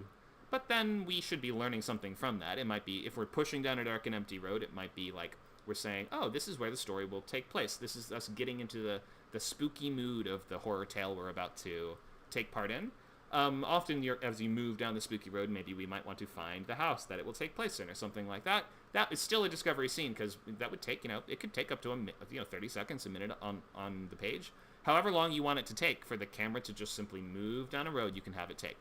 But then we should be learning something from that. It might be, if we're pushing down a dark and empty road, it might be like we're saying, oh, this is where the story will take place. This is us getting into the spooky mood of the horror tale we're about to take part in. Often, as you move down the spooky road, maybe we might want to find the house that it will take place in, or something like that. That is still a discovery scene, because that would take, it could take up to 30 seconds, a minute on the page. However long you want it to take for the camera to just simply move down a road, you can have it take.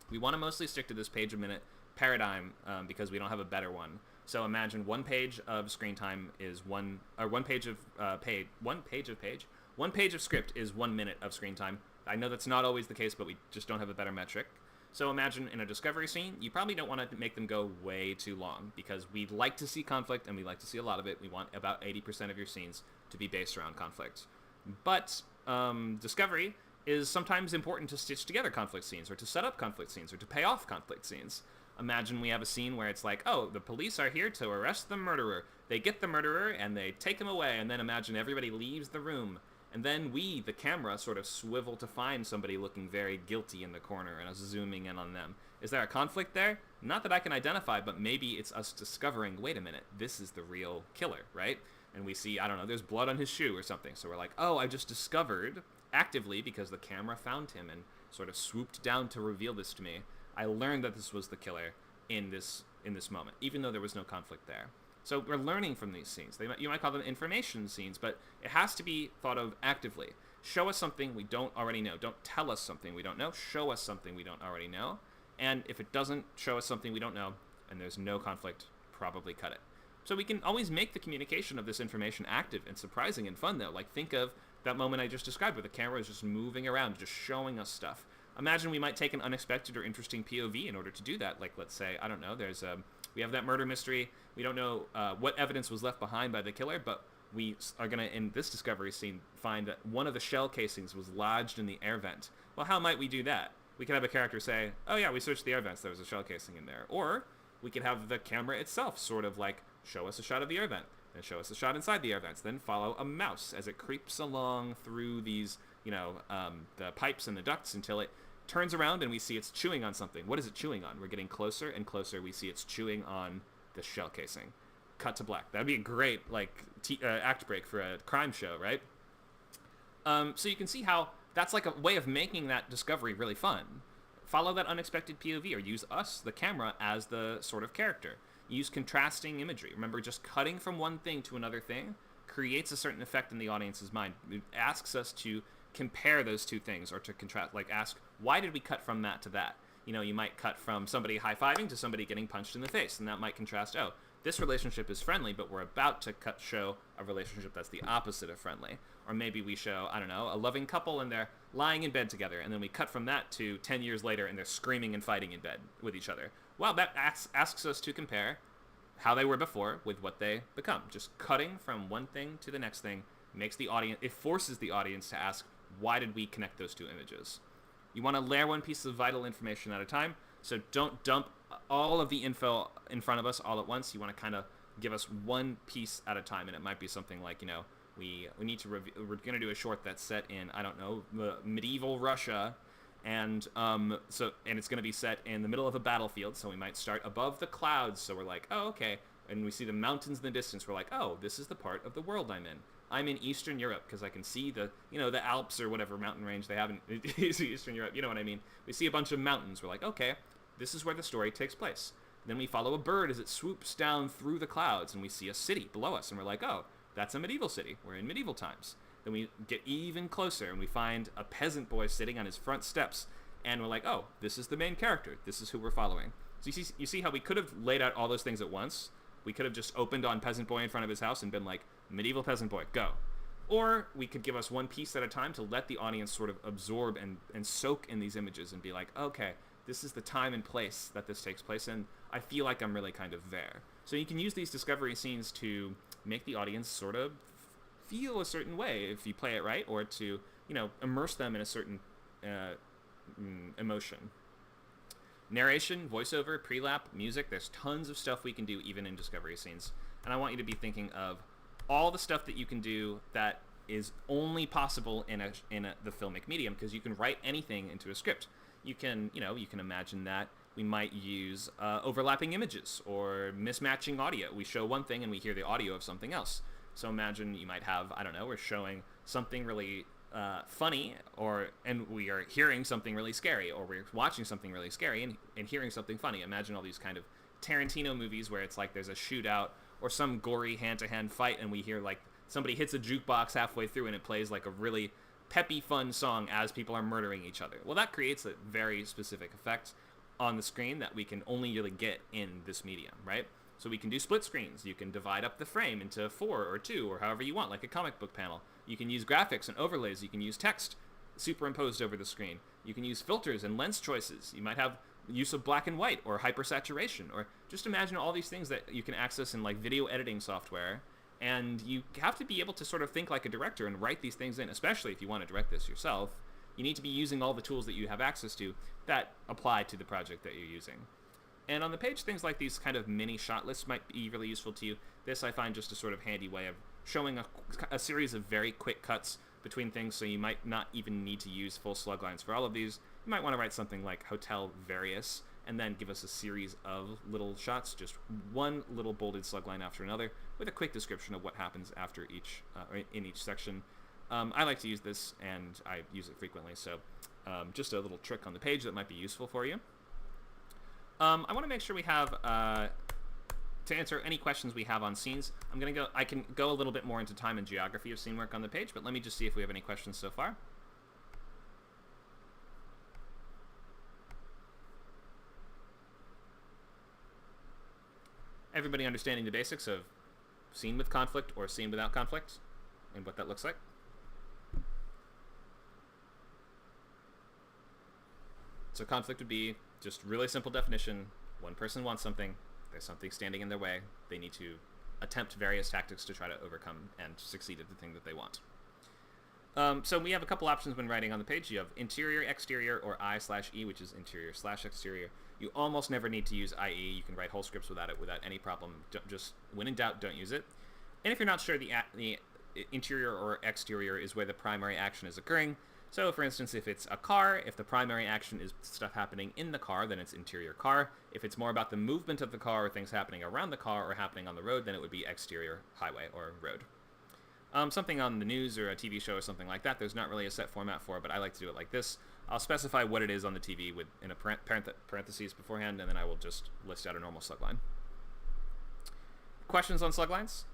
We want to mostly stick to this page a minute paradigm because we don't have a better one. So imagine one page of screen time is one page of script is 1 minute of screen time. I know that's not always the case, but we just don't have a better metric. So imagine in a discovery scene, you probably don't want to make them go way too long, because we like to see conflict, and we like to see a lot of it. We want about 80% of your scenes to be based around conflict. But discovery is sometimes important to stitch together conflict scenes, or to set up conflict scenes, or to pay off conflict scenes. Imagine we have a scene where it's like, oh, the police are here to arrest the murderer. They get the murderer, and they take him away, and then imagine everybody leaves the room. And then we, the camera, sort of swivel to find somebody looking very guilty in the corner, and us zooming in on them. Is there a conflict there? Not that I can identify, but maybe it's us discovering, wait a minute, this is the real killer, right? And we see, I don't know, there's blood on his shoe or something. So we're like, oh, I just discovered, actively, because the camera found him and sort of swooped down to reveal this to me, I learned that this was the killer in this moment, even though there was no conflict there. So we're learning from these scenes. You might call them information scenes, but it has to be thought of actively. Show us something we don't already know. Don't tell us something we don't know. Show us something we don't already know. And if it doesn't show us something we don't know, and there's no conflict, probably cut it. So we can always make the communication of this information active and surprising and fun, though. Like, think of that moment I just described where the camera is just moving around, just showing us stuff. Imagine we might take an unexpected or interesting POV in order to do that. Like, let's say, I don't know, we have that murder mystery. We don't know what evidence was left behind by the killer, but we are going to, in this discovery scene, find that one of the shell casings was lodged in the air vent. Well, how might we do that? We could have a character say, oh yeah, we searched the air vents, there was a shell casing in there. Or we could have the camera itself sort of like show us a shot of the air vent, then show us a shot inside the air vents, then follow a mouse as it creeps along through these, the pipes and the ducts until it turns around and we see it's chewing on something. What is it chewing on? We're getting closer and closer. We see it's chewing on the shell casing. Cut to black. That'd be a great act break for a crime show, right? So you can see how that's like a way of making that discovery really fun. Follow that unexpected POV, or use us, the camera, as the sort of character. Use contrasting imagery. Remember, just cutting from one thing to another thing creates a certain effect in the audience's mind. It asks us to compare those two things, or to contrast, like ask, why did we cut from that to that? You might cut from somebody high-fiving to somebody getting punched in the face, and that might contrast, oh, this relationship is friendly, but we're about to show a relationship that's the opposite of friendly. Or maybe we show, I don't know, a loving couple and they're lying in bed together, and then we cut from that to 10 years later and they're screaming and fighting in bed with each other. Well, that asks us to compare how they were before with what they become. Just cutting from one thing to the next thing makes the audience, it forces the audience to ask, why did we connect those two images? You want to layer one piece of vital information at a time, so don't dump all of the info in front of us all at once. You want to kind of give us one piece at a time, and it might be something like, we need to we're going to do a short that's set in, I don't know, medieval Russia, and it's going to be set in the middle of a battlefield, so we might start above the clouds, so we're like, oh, okay, and we see the mountains in the distance, we're like, oh, this is the part of the world I'm in. I'm in Eastern Europe because I can see the Alps or whatever mountain range they have in Eastern Europe. You know what I mean? We see a bunch of mountains. We're like, okay, this is where the story takes place. Then we follow a bird as it swoops down through the clouds, and we see a city below us, and we're like, oh, that's a medieval city. We're in medieval times. Then we get even closer, and we find a peasant boy sitting on his front steps, and we're like, oh, this is the main character. This is who we're following. So you see how we could have laid out all those things at once? We could have just opened on peasant boy in front of his house and been like, medieval peasant boy, go. Or we could give us one piece at a time to let the audience sort of absorb and soak in these images and be like, okay, this is the time and place that this takes place in. I feel like I'm really kind of there. So you can use these discovery scenes to make the audience sort of feel a certain way if you play it right, or to, immerse them in a certain emotion. narration, voiceover, pre-lap, music. There's tons of stuff we can do even in discovery scenes. And I want you to be thinking of all the stuff that you can do that is only possible in the filmic medium, because you can write anything into a script. You can imagine that we might use overlapping images or mismatching audio. We show one thing and we hear the audio of something else. So imagine you might have, I don't know, we're showing something really funny, and we are hearing something really scary, or we're watching something really scary and hearing something funny. Imagine all these kind of Tarantino movies where it's like there's a shootout or some gory hand-to-hand fight, and we hear like somebody hits a jukebox halfway through and it plays like a really peppy, fun song as people are murdering each other. Well, that creates a very specific effect on the screen that we can only really get in this medium, right? So we can do split screens. You can divide up the frame into 4 or 2 or however you want, like a comic book panel. You can use graphics and overlays. You can use text superimposed over the screen. You can use filters and lens choices. You might have use of black and white or hypersaturation, or just imagine all these things that you can access in like video editing software. And you have to be able to sort of think like a director and write these things in, especially if you want to direct this yourself. You need to be using all the tools that you have access to that apply to the project that you're using. And on the page, things like these kind of mini shot lists might be really useful to you. This I find just a sort of handy way of showing a series of very quick cuts between things, so you might not even need to use full slug lines for all of these. You might want to write something like Hotel Various, and then give us a series of little shots, just one little bolded slug line after another, with a quick description of what happens after each in each section. I like to use this, and I use it frequently, so just a little trick on the page that might be useful for you. I want to make sure we have, to answer any questions we have on scenes, I can go a little bit more into time and geography of scene work on the page, but let me just see if we have any questions so far. Everybody understanding the basics of scene with conflict or scene without conflict and what that looks like? So conflict would be just really simple definition. One person wants something, there's something standing in their way, they need to attempt various tactics to try to overcome and succeed at the thing that they want. So we have a couple options when writing on the page. You have interior, exterior, or I/E, which is interior/exterior. You almost never need to use IE. You can write whole scripts without it, without any problem. Just when in doubt, don't use it. And if you're not sure, the interior or exterior is where the primary action is occurring. So, for instance, if it's a car, if the primary action is stuff happening in the car, then it's interior car. If it's more about the movement of the car or things happening around the car or happening on the road, then it would be exterior highway or road. Something on the news or a TV show or something like that, there's not really a set format for, but I like to do it like this. I'll specify what it is on the TV in a parentheses beforehand, and then I will just list out a normal slug line. Questions on slug lines?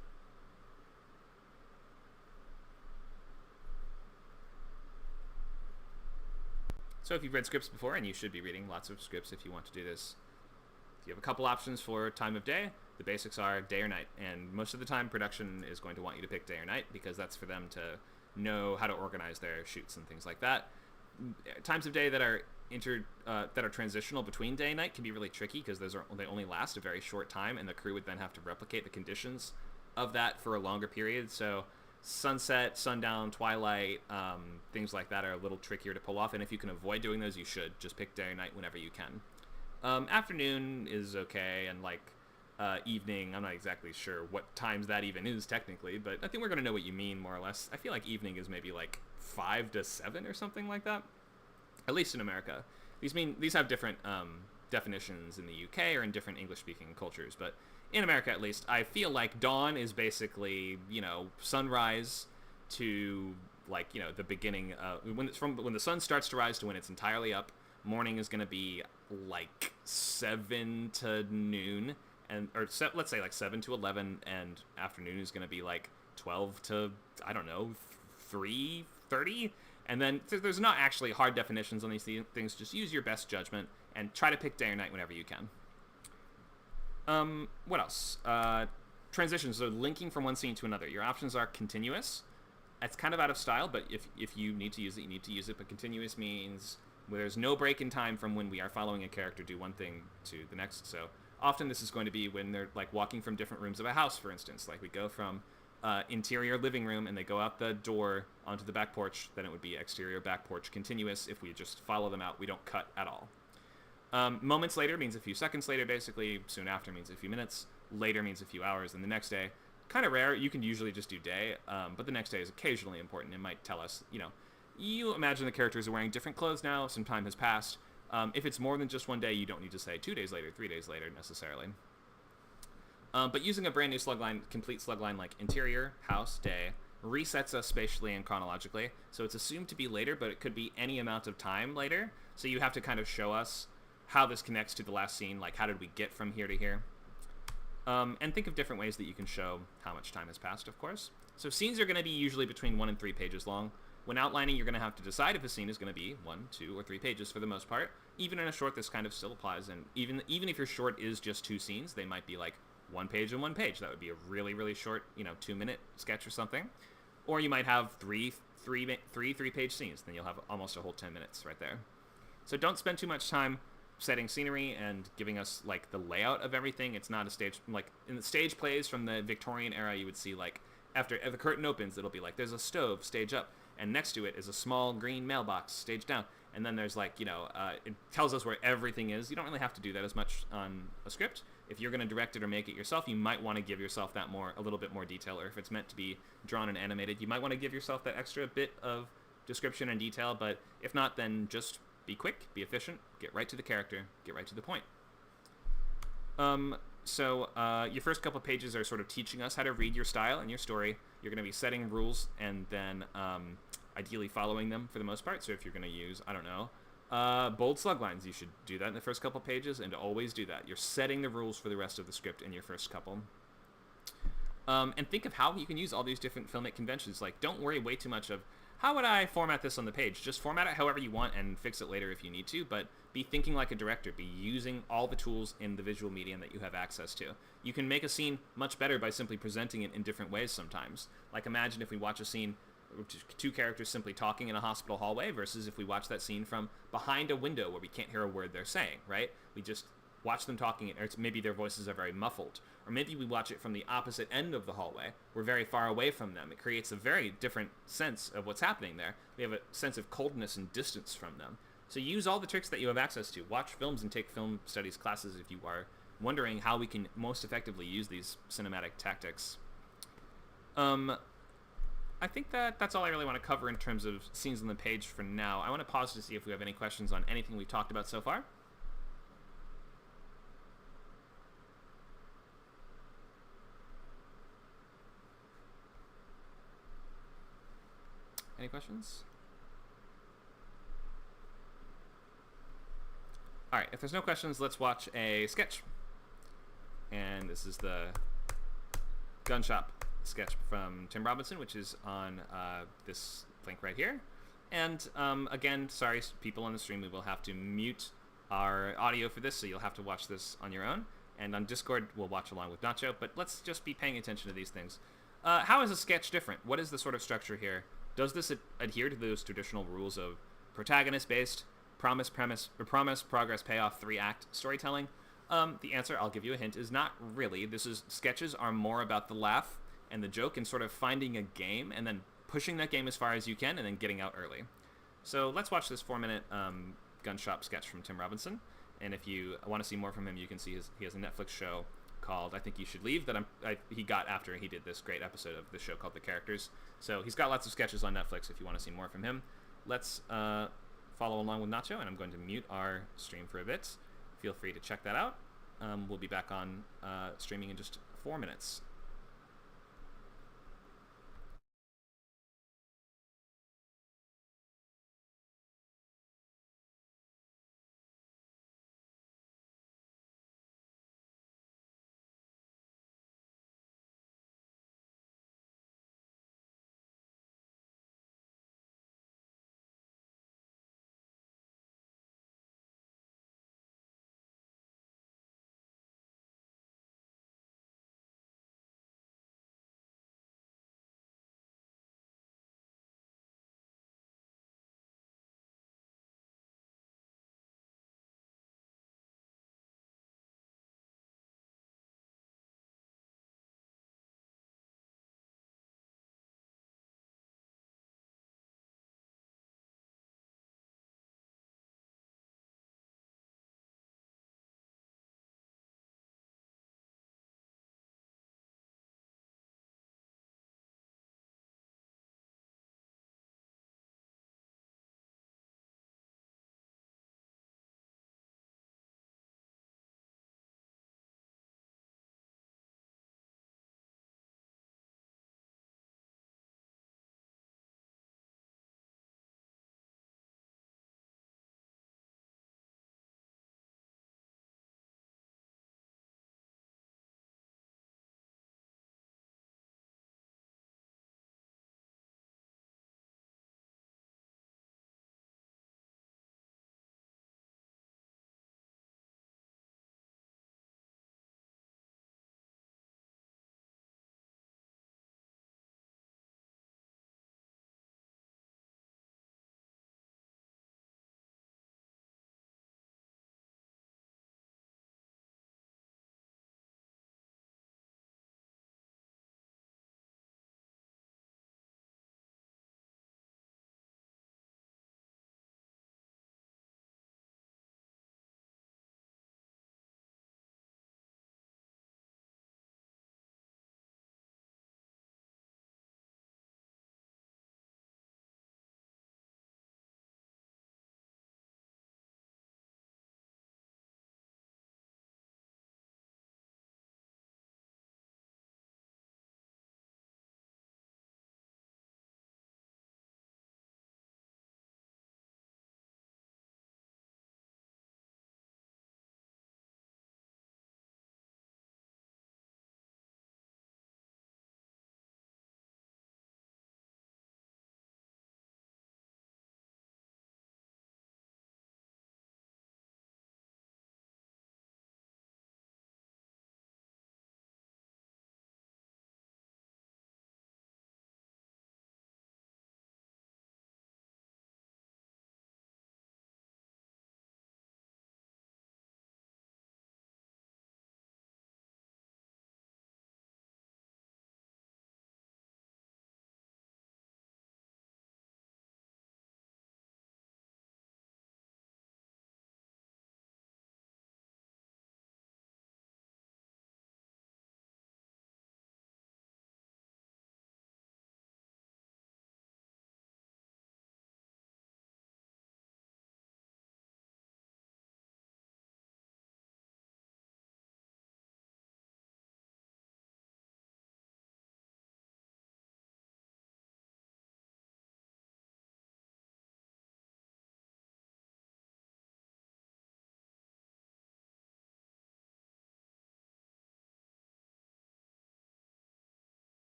So if you've read scripts before, and you should be reading lots of scripts if you want to do this, you have a couple options for time of day. The basics are day or night, and most of the time production is going to want you to pick day or night because that's for them to know how to organize their shoots and things like that. Times of day that are transitional between day and night can be really tricky because they only last a very short time, and the crew would then have to replicate the conditions of that for a longer period. So sunset, sundown, twilight, things like that are a little trickier to pull off, and if you can avoid doing those, you should. Just pick day or night whenever you can. Afternoon is okay, and like evening, I'm not exactly sure what times that even is technically, but I think we're going to know what you mean more or less. I feel like evening is maybe like 5 to 7 or something like that, at least in America. These have different definitions in the UK or in different English-speaking cultures, but in America at least, I feel like dawn is basically, sunrise to like, the beginning when the sun starts to rise to when it's entirely up. Morning is going to be like 7 to noon, let's say like 7 to 11, and afternoon is going to be like 12 to, I don't know, 3:30. And then there's not actually hard definitions on these things. Just use your best judgment and try to pick day or night whenever you can. What else? Transitions, so linking from one scene to another. Your options are continuous. It's kind of out of style, but if you need to use it, you need to use it. But continuous means where there's no break in time from when we are following a character do one thing to the next. So often this is going to be when they're like walking from different rooms of a house, for instance. Like we go from interior living room and they go out the door onto the back porch, then it would be exterior back porch continuous. If we just follow them out, we don't cut at all. Moments later means a few seconds later, basically. Soon after means a few minutes. Later means a few hours. And the next day, kind of rare. You can usually just do day, but the next day is occasionally important. It might tell us, you imagine the characters are wearing different clothes now. Some time has passed. If it's more than just one day, you don't need to say 2 days later, 3 days later necessarily. But using a brand new slugline, complete slugline like interior, house, day, resets us spatially and chronologically. So it's assumed to be later, but it could be any amount of time later. So you have to kind of show us how this connects to the last scene, like how did we get from here to here. And think of different ways that you can show how much time has passed, of course. So scenes are going to be usually between 1 and 3 pages long. When outlining, you're going to have to decide if a scene is going to be 1, 2, or 3 pages for the most part. Even in a short, this kind of still applies. And even if your short is just 2 scenes, they might be like 1 page and 1 page. That would be a really, really short, 2-minute sketch or something. Or you might have three 3-page scenes. Then you'll have almost a whole 10 minutes right there. So don't spend too much time setting scenery and giving us like the layout of everything. It's not a stage, like in the stage plays from the Victorian era, you would see like after the curtain opens, it'll be like there's a stove, stage up, and next to it is a small green mailbox, stage down, and then there's like it tells us where everything is. You don't really have to do that as much on a script. If you're going to direct it or make it yourself, you might want to give yourself that a little bit more detail, or if it's meant to be drawn and animated, you might want to give yourself that extra bit of description and detail. But if not, then just be quick, be efficient, get right to the character, get right to the point. So your first couple pages are sort of teaching us how to read your style and your story. You're going to be setting rules and then ideally following them for the most part. So if you're going to use, bold slug lines, you should do that in the first couple pages and always do that. You're setting the rules for the rest of the script in your first couple. And think of how you can use all these different filmic conventions. Like, don't worry way too much of, how would I format this on the page? Just format it however you want and fix it later if you need to, but be thinking like a director. Be using all the tools in the visual medium that you have access to. You can make a scene much better by simply presenting it in different ways sometimes. Like, imagine if we watch a scene, 2 characters simply talking in a hospital hallway versus if we watch that scene from behind a window where we can't hear a word they're saying, right? We just watch them talking, or maybe their voices are very muffled. Or maybe we watch it from the opposite end of the hallway. We're very far away from them. It creates a very different sense of what's happening there. We have a sense of coldness and distance from them. So use all the tricks that you have access to. Watch films and take film studies classes if you are wondering how we can most effectively use these cinematic tactics. I think that's all I really want to cover in terms of scenes on the page for now. I want to pause to see if we have any questions on anything we've talked about so far. Any questions? All right, if there's no questions, let's watch a sketch. And this is the gun shop sketch from Tim Robinson, which is on this link right here. And again, sorry, people on the stream, we will have to mute our audio for this, so you'll have to watch this on your own. And on Discord, we'll watch along with Nacho, but let's just be paying attention to these things. How is a sketch different? What is the sort of structure here? Does this adhere to those traditional rules of protagonist-based, promise, progress, payoff, 3-act storytelling? The answer, I'll give you a hint, is not really. Sketches are more about the laugh and the joke and sort of finding a game and then pushing that game as far as you can and then getting out early. So let's watch this 4-minute gun shop sketch from Tim Robinson. And if you want to see more from him, you can see he has a Netflix show called I Think You Should Leave that he got after he did this great episode of the show called The Characters. So he's got lots of sketches on Netflix if you want to see more from him. Let's follow along with Nacho, and I'm going to mute our stream for a bit. Feel free to check that out. We'll be back on streaming in just 4 minutes.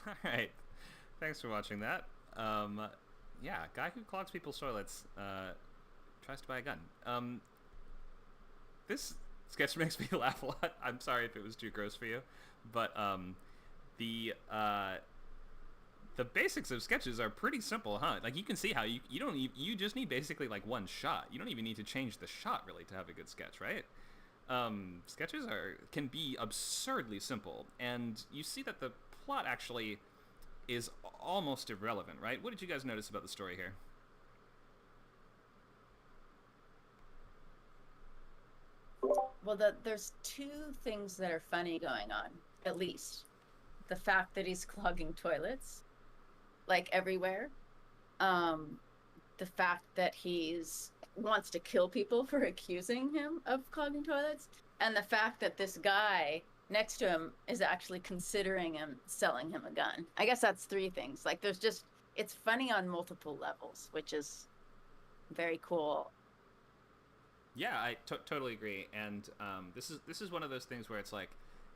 All right. Thanks for watching that. Yeah, guy who clogs people's toilets tries to buy a gun. This sketch makes me laugh a lot. I'm sorry if it was too gross for you, but the uh, the basics of sketches are pretty simple, huh? Like you can see how you don't you just need basically like one shot. You don't even need to change the shot really to have a good sketch, right? Sketches can be absurdly simple, and you see that the plot actually is almost irrelevant, right? What did you guys notice about the story here? Well, there's two things that are funny going on, at least. The fact that he's clogging toilets, like everywhere. Um, the fact that he's wants to kill people for accusing him of clogging toilets, and the fact that this guy next to him is actually considering him selling him a gun. I guess that's three things. Like there's just it's funny on multiple levels, which is very cool. Yeah, I totally agree. And this is one of those things where it's like,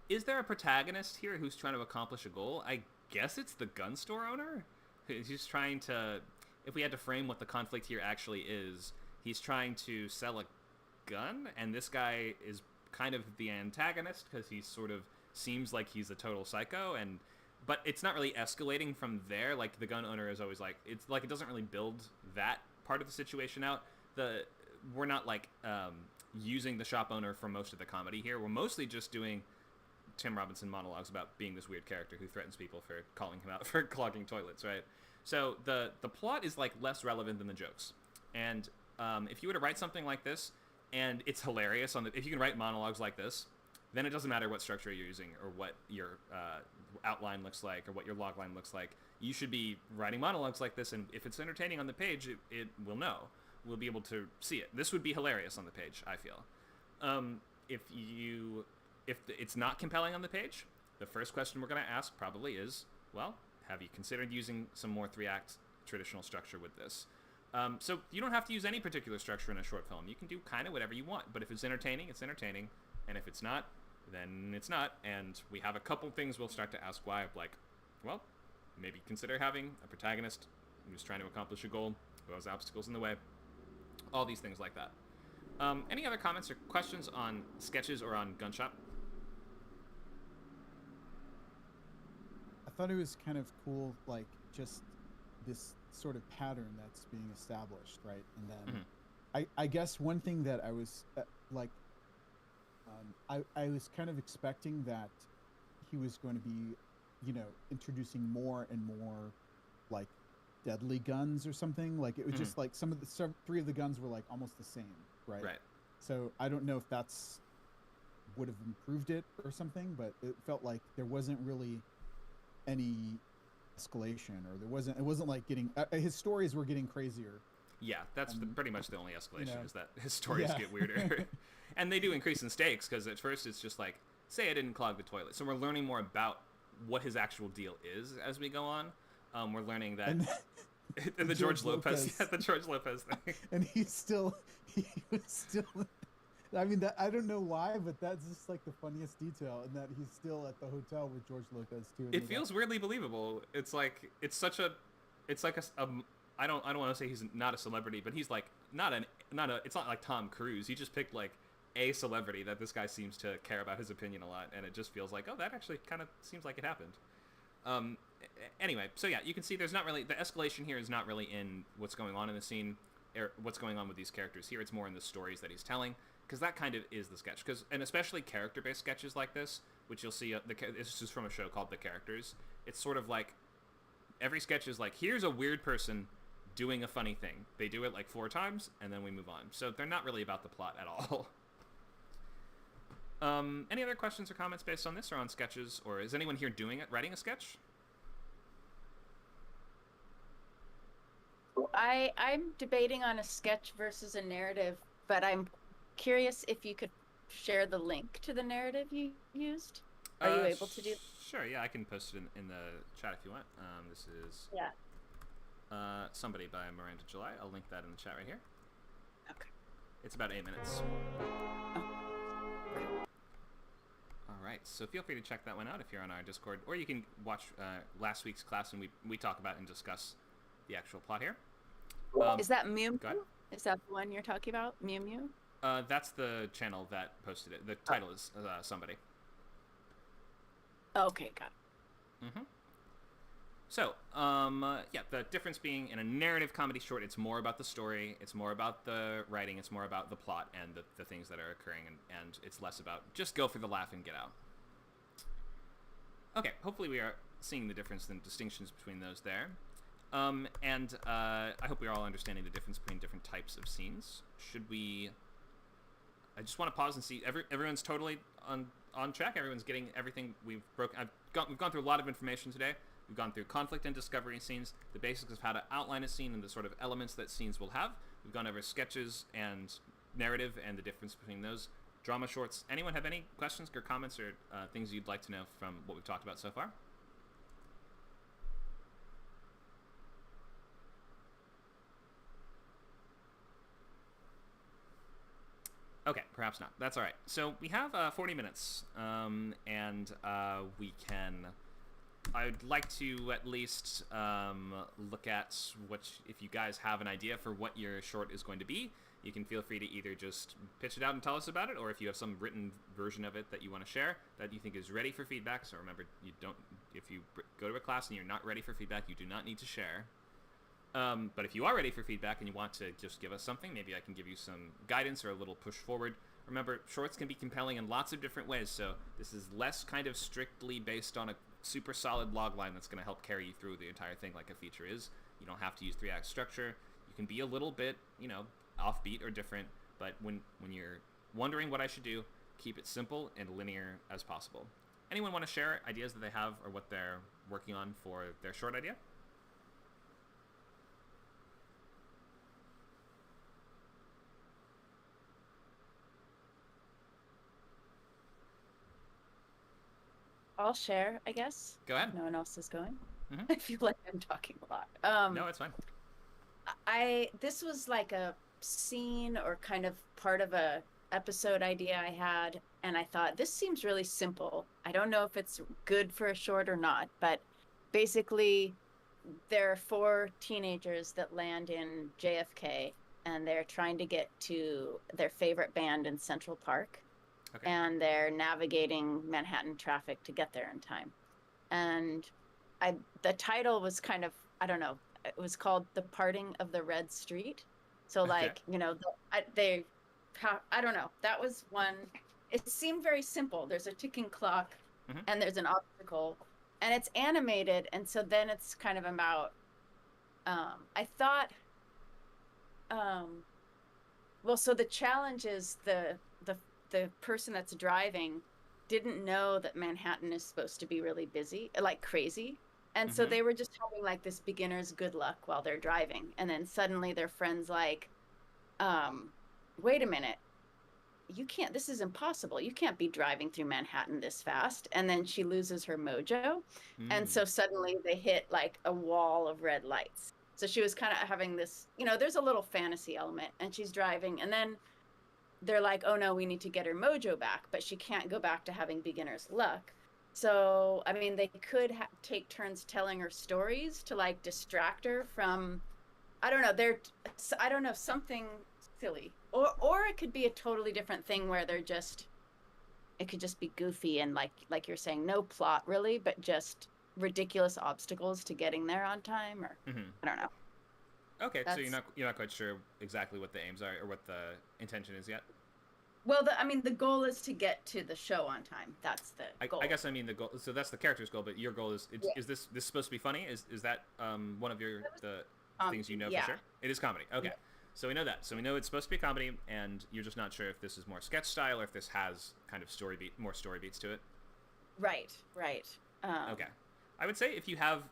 is there a protagonist here who's trying to accomplish a goal? I guess it's the gun store owner. He's trying to. If we had to frame what the conflict here actually is, he's trying to sell a gun, and this guy is kind of the antagonist because he sort of seems like he's a total psycho, and but it's not really escalating from there. Like the gun owner is always like, it's like it doesn't really build that part of the situation out. We're not like using the shop owner for most of the comedy here. We're mostly just doing Tim Robinson monologues about being this weird character who threatens people for calling him out for clogging toilets, right? So the plot is like less relevant than the jokes. And if you were to write something like this, and it's hilarious if you can write monologues like this, then it doesn't matter what structure you're using or what your outline looks like or what your logline looks like. You should be writing monologues like this, and if it's entertaining on the page, it will know. We'll be able to see it. This would be hilarious on the page, I feel. If it's not compelling on the page, the first question we're going to ask probably is, well, have you considered using some more 3-act traditional structure with this? So you don't have to use any particular structure in a short film. You can do kind of whatever you want. But if it's entertaining, it's entertaining. And if it's not, then it's not. And we have a couple things we'll start to ask why. Like, well, maybe consider having a protagonist who's trying to accomplish a goal, who has obstacles in the way. All these things like that. Any other comments or questions on sketches or on Gunshop? I thought it was kind of cool, like just this sort of pattern that's being established, right? And then I guess one thing that I was like, I was kind of expecting that he was going to be, introducing more and more like deadly guns or something. Like it was just like three of the guns were like almost the same, right? Right. So I don't know if that's would have improved it or something, but it felt like there wasn't really any escalation, or it wasn't like getting his stories were getting crazier. Yeah, that's pretty much the only escalation, is that his stories Yeah. get weirder. And they do increase in stakes, because at first it's just like, say I didn't clog the toilet. So we're learning more about what his actual deal is as we go on. We're learning that... And the George Lopez. Yeah, the George Lopez thing. and he was still I mean, that I don't know why, but that's just like the funniest detail, and that he's still at the hotel with George Lopez too. It feels weirdly believable. It's like it's like a I don't want to say he's not a celebrity, but he's like not a it's not like Tom Cruise. He just picked like a celebrity that this guy seems to care about his opinion a lot, and it just feels like, oh, that actually kind of seems like it happened. Anyway, so yeah, you can see there's not really the escalation here is not really in what's going on in the scene or what's going on with these characters here. It's more in the stories that he's telling, because that kind of is the sketch. And especially character-based sketches like this, which you'll see, this is from a show called The Characters. It's sort of like every sketch is like, here's a weird person doing a funny thing. They do it like 4 times, and then we move on. So they're not really about the plot at all. Any other questions or comments based on this or on sketches? Or is anyone here writing a sketch? I'm debating on a sketch versus a narrative, but I'm curious if you could share the link to the narrative you used. Are you able to do? Sure, yeah, I can post it in the chat if you want. This is Somebody by Miranda July. I'll link that in the chat right here. Okay. It's about 8 minutes. Oh. All All right, so feel free to check that one out if you're on our Discord, or you can watch last week's class and we talk about and discuss the actual plot here. Is that Mew Go ahead. Mew? Is that the one you're talking about? Mew Mew? That's the channel that posted it. The title is somebody. Okay, got it. Mm-hmm. So, yeah, the difference being in a narrative comedy short, it's more about the story, it's more about the writing, it's more about the plot and the things that are occurring, and it's less about just go for the laugh and get out. Okay, hopefully we are seeing the difference and distinctions between those there. And I hope we're all understanding the difference between different types of scenes. Should we... I just want to pause and see everyone's totally on track. Everyone's getting everything we've broken. We've gone through a lot of information today. We've gone through conflict and discovery scenes, the basics of how to outline a scene and the sort of elements that scenes will have. We've gone over sketches and narrative and the difference between those. Drama shorts. Anyone have any questions or comments or things you'd like to know from what we've talked about so far? Okay, perhaps not. That's all right. So we have 40 minutes, and we can... I'd like to at least look at if you guys have an idea for what your short is going to be, you can feel free to either just pitch it out and tell us about it, or if you have some written version of it that you want to share that you think is ready for feedback. So remember, if you go to a class and you're not ready for feedback, you do not need to share. But if you are ready for feedback and you want to just give us something, maybe I can give you some guidance or a little push forward. Remember, shorts can be compelling in lots of different ways, so this is less kind of strictly based on a super solid log line that's going to help carry you through the entire thing like a feature is. You don't have to use 3-act structure. You can be a little bit, offbeat or different, but when you're wondering what I should do, keep it simple and linear as possible. Anyone want to share ideas that they have or what they're working on for their short idea? I'll share, I guess. Go ahead. No one else is going. Mm-hmm. I feel like I'm talking a lot. No, it's fine. This was like a scene or kind of part of a episode idea I had, and I thought this seems really simple. I don't know if it's good for a short or not, but basically there are 4 teenagers that land in JFK and they're trying to get to their favorite band in Central Park. Okay. And they're navigating Manhattan traffic to get there in time. And the title was kind of, I don't know, it was called The Parting of the Red Street. So like, Okay. I don't know. That was one. It seemed very simple. There's a ticking clock Mm-hmm. and there's an obstacle and it's animated. And so then it's kind of about, I thought, so the challenge is the person that's driving didn't know that Manhattan is supposed to be really busy, like crazy. And so Mm-hmm. they were just having like this beginner's good luck while they're driving. And then suddenly their friend's like, wait a minute, this is impossible. You can't be driving through Manhattan this fast. And then she loses her mojo. And so suddenly they hit like a wall of red lights. So she was kind of having this, there's a little fantasy element and she's driving and then they're like, oh no, we need to get her mojo back, but she can't go back to having beginner's luck. So, I mean, they could take turns telling her stories to like distract her from, I don't know, something silly. Or it could be a totally different thing where it could just be goofy and like you're saying, no plot really, but just ridiculous obstacles to getting there on time or Mm-hmm. I don't know. Okay, so you're not quite sure exactly what the aims are or what the intention is yet? Well, the goal is to get to the show on time. That's the goal. I guess I mean the goal. So that's the character's goal, but your goal is Yeah. is this supposed to be funny? Is that one of the things you know yeah. for sure? It is comedy. Okay, Yeah. so we know that. So we know it's supposed to be a comedy, and you're just not sure if this is more sketch style or if this has kind of more story beats to it. Right. Okay, I would say if you have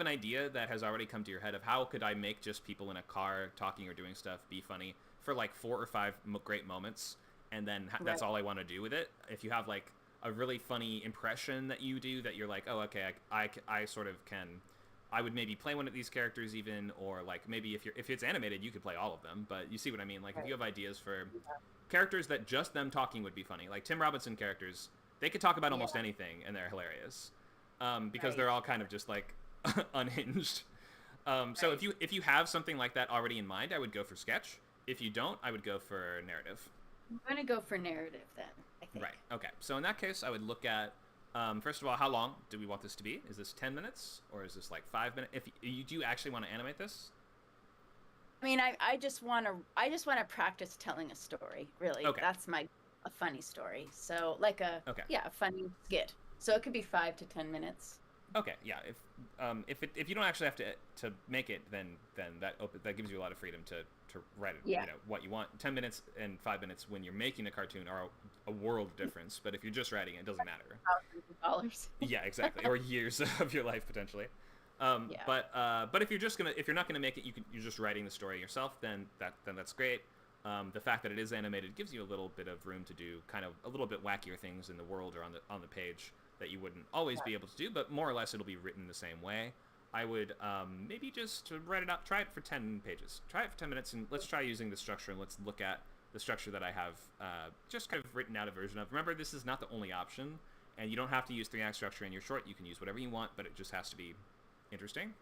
an idea that has already come to your head of how could I make just people in a car talking or doing stuff be funny for like 4 or 5 great moments, and then that's Right. all I want to do with it. If you have like a really funny impression that you do that you're like, oh, okay, I sort of can, I would maybe play one of these characters even, or like maybe if it's animated, you could play all of them. But you see what I mean? Like if you have ideas for characters that just them talking would be funny, like Tim Robinson characters, They could talk about Yeah. almost anything, and they're hilarious, because Right. they're all kind of just like unhinged. So Right. if you have something like that already in mind, I would go for sketch. If you don't, I would go for narrative. I'm gonna go for narrative then, I Right. think. Okay. So in that case, I would look at first of all, how long do we want this to be? Is this 10 minutes or is this like 5 minutes? If you do actually want to animate this, I mean, I just want to practice telling a story, really. okay. That's my a funny story. So like Okay. a funny skit. So it could be 5 to 10 minutes. Okay, yeah. If you don't actually have to make it, then that gives you a lot of freedom to write it. Yeah. What you want. 10 minutes and 5 minutes when you're making a cartoon are a world difference. But if you're just writing it, it doesn't matter. $1,000. Yeah, exactly. Or years of your life potentially. Yeah. But if you're not gonna make it, you're just writing the story yourself. Then that's great. The fact that it is animated gives you a little bit of room to do kind of a little bit wackier things in the world or on the page that you wouldn't always be able to do, but more or less it'll be written the same way. I would maybe just write it out, try it for 10 pages, try it for 10 minutes, and let's try using the structure, and let's look at the structure that I have just kind of written out a version of. Remember, this is not the only option, and you don't have to use 3-act structure in your short. You can use whatever you want, but it just has to be interesting.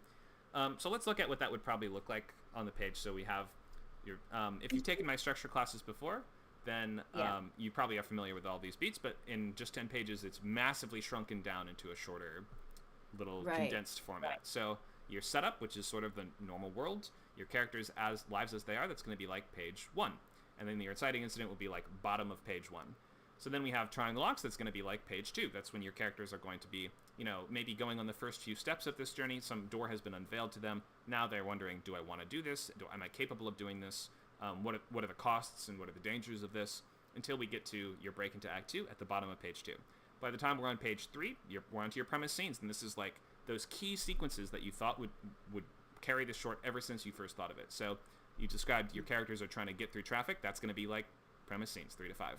So let's look at what that would probably look like on the page. So we have if you've taken my structure classes before, then Yeah. you probably are familiar with all these beats, but in just 10 pages, it's massively shrunken down into a shorter, little Right. condensed format. Right. So your setup, which is sort of the normal world, your characters as lives as they are, that's going to be like page 1. And then your inciting incident will be like bottom of page 1. So then we have triangle locks, that's going to be like page 2. That's when your characters are going to be, maybe going on the first few steps of this journey. Some door has been unveiled to them. Now they're wondering, do I want to do this? Am I capable of doing this? What are the costs and what are the dangers of this? Until we get to your break into Act 2 at the bottom of page 2. By the time we're on page 3, we're onto your premise scenes, and this is like those key sequences that you thought would carry the short ever since you first thought of it. So you described your characters are trying to get through traffic. That's going to be like premise scenes 3 to 5,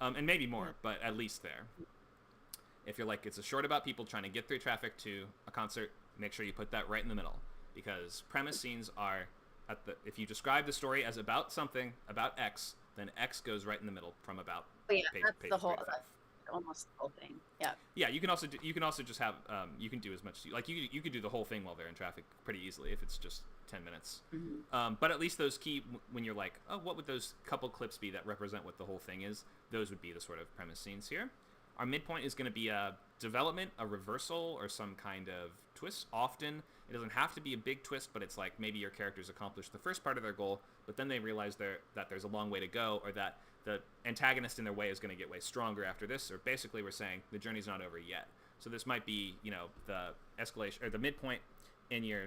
and maybe more, but at least there. If you're like, it's a short about people trying to get through traffic to a concert, make sure you put that right in the middle, because premise scenes are if you describe the story as about something about X, then X goes right in the middle from about But yeah, page that's page the 3 whole, to 5. that's almost the whole thing. Yeah. Yeah, you can also just have you can do as much like you could do the whole thing while they're in traffic pretty easily if it's just 10 minutes. But at least those key when you're like, oh, what would those couple clips be that represent what the whole thing is? Those would be the sort of premise scenes here. Our midpoint is going to be a development, a reversal, or some kind of twist. Often, it doesn't have to be a big twist, but it's like maybe your characters accomplish the first part of their goal, but then they realize that there's a long way to go, or that the antagonist in their way is going to get way stronger after this, or basically we're saying the journey's not over yet. So this might be, the escalation, or the midpoint in your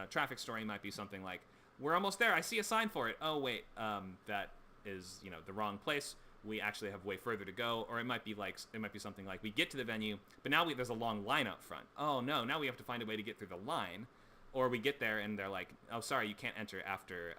traffic story might be something like, we're almost there, I see a sign for it. Oh, wait, that is, the wrong place. We actually have way further to go, or it might be something like we get to the venue, but now there's a long line up front. Oh no, now we have to find a way to get through the line, or we get there and they're like, oh sorry, you can't enter after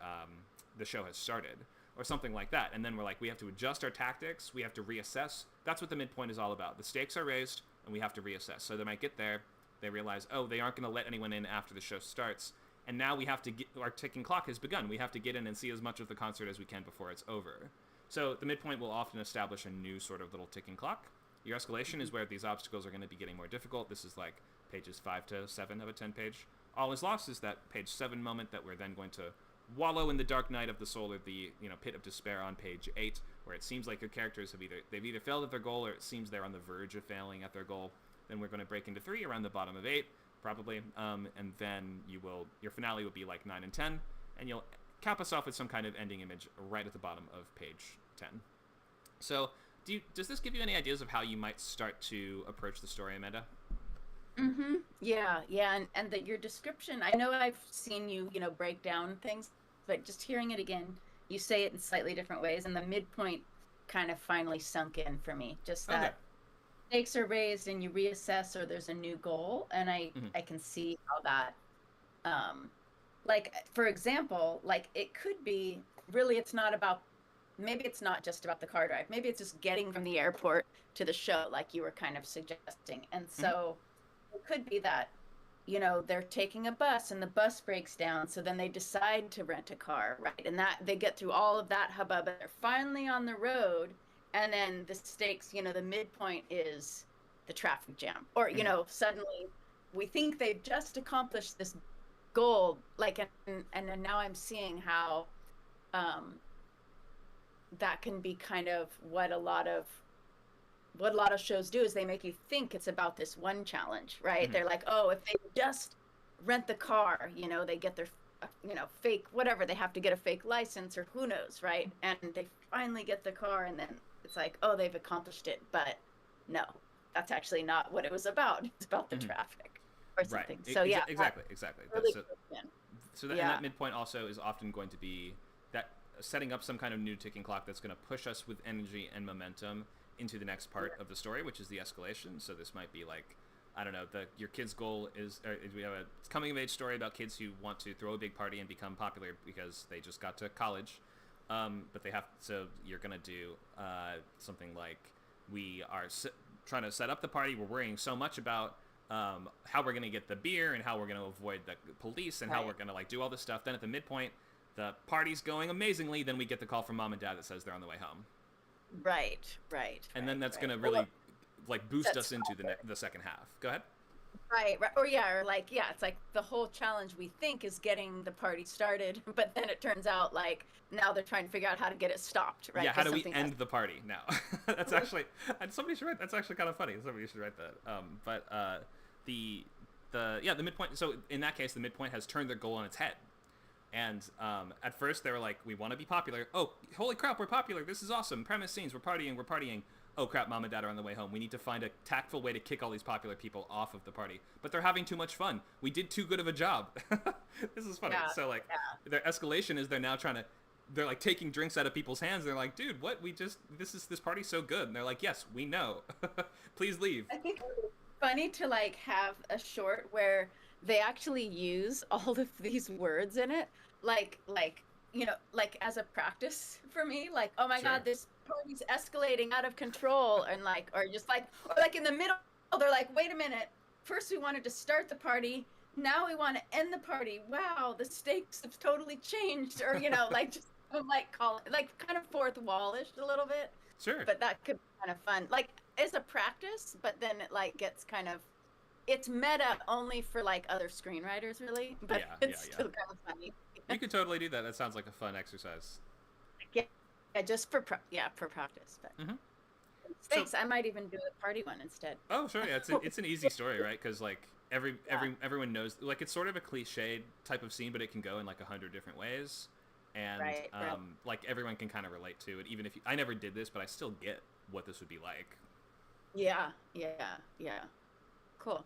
the show has started, or something like that. And then we're like, we have to adjust our tactics, we have to reassess. That's what the midpoint is all about. The stakes are raised, and we have to reassess. So they might get there, they realize, oh, they aren't going to let anyone in after the show starts, and now we have to our ticking clock has begun. We have to get in and see as much of the concert as we can before it's over. So the midpoint will often establish a new sort of little ticking clock. Your escalation is where these obstacles are going to be getting more difficult. This is like pages 5 to 7 of a 10-page. All is lost is that page 7 moment that we're then going to wallow in the dark night of the soul, or the pit of despair on page 8, where it seems like your characters they've either failed at their goal, or it seems they're on the verge of failing at their goal. Then we're going to break into 3 around the bottom of 8, probably, and then your finale will be like 9 and 10, and you'll cap us off with some kind of ending image right at the bottom of page 10. So, does this give you any ideas of how you might start to approach the story, Amanda? Yeah, yeah, and that your description, I know I've seen you, break down things, but just hearing it again, you say it in slightly different ways, and the midpoint kind of finally sunk in for me. Just Okay. that stakes are raised and you reassess, or there's a new goal, and I can see how that, um like for example, like it could be really, it's not about, maybe it's not just about the car drive, maybe it's just getting from the airport to the show, like you were kind of suggesting. And Mm-hmm. so it could be that, they're taking a bus and the bus breaks down, so then they decide to rent a car, right? And that they get through all of that hubbub and they're finally on the road, and then the stakes, the midpoint is the traffic jam, or suddenly we think they've just accomplished this goal, like, and then now I'm seeing how that can be kind of what a lot of shows do, is they make you think it's about this one challenge, right? They're like, oh, if they just rent the car, they get their fake whatever, they have to get a fake license, or who knows, right? And they finally get the car, and then it's like, oh, they've accomplished it. But no, that's actually not what it was about. It's about the traffic or something. Right. So yeah, exactly. Really so that, and that midpoint also is often going to be that setting up some kind of new ticking clock that's going to push us with energy and momentum into the next part of the story, which is the escalation. So this might be like, I don't know, your kid's goal is we have a coming of age story about kids who want to throw a big party and become popular because they just got to college, but they have, so you're gonna do something like, we are trying to set up the party, we're worrying so much about how we're gonna get the beer and how we're gonna avoid the police and how we're gonna like do all this stuff. Then at the midpoint, the party's going amazingly, then we get the call from mom and dad that says they're on the way home. Right. And then that's gonna really like boost us into the second half. Go ahead. Right. Or like, it's like the whole challenge we think is getting the party started, but then it turns out like now they're trying to figure out how to get it stopped, right? Yeah, how do we end the party now? That's actually, somebody should write, that's actually kind of funny. Somebody should write that. The midpoint, so in that case, the midpoint has turned their goal on its head. And at first they were like, we want to be popular. Oh, holy crap, we're popular. This is awesome. Premise scenes, we're partying. Oh crap, mom and dad are on the way home. We need to find a tactful way to kick all these popular people off of the party. But they're having too much fun. We did too good of a job. This is funny. Yeah, so like, their escalation is they're now they're like taking drinks out of people's hands. They're like, dude, what? This party's so good. And they're like, yes, we know. Please leave. I think it's funny to like have a short where they actually use all of these words in it, like as a practice for me, like, oh my God, this party's escalating out of control, and like, or like in the middle they're like, wait a minute, first we wanted to start the party, now we want to end the party, wow, the stakes have totally changed, or like just like call it like kind of fourth wallish a little bit. Sure. But that could be kind of fun, like as a practice, but then it like gets kind of, it's meta only for like other screenwriters, really, but it's still kind of funny. You could totally do that. That sounds like a fun exercise. Yeah, just for practice. But thanks. So, I might even do the party one instead. Oh, sure. Yeah, it's an easy story, right? Because like everyone knows, like, it's sort of a cliched type of scene, but it can go in like 100 different ways, and like everyone can kind of relate to it. Even if I never did this, but I still get what this would be like. Yeah. Cool.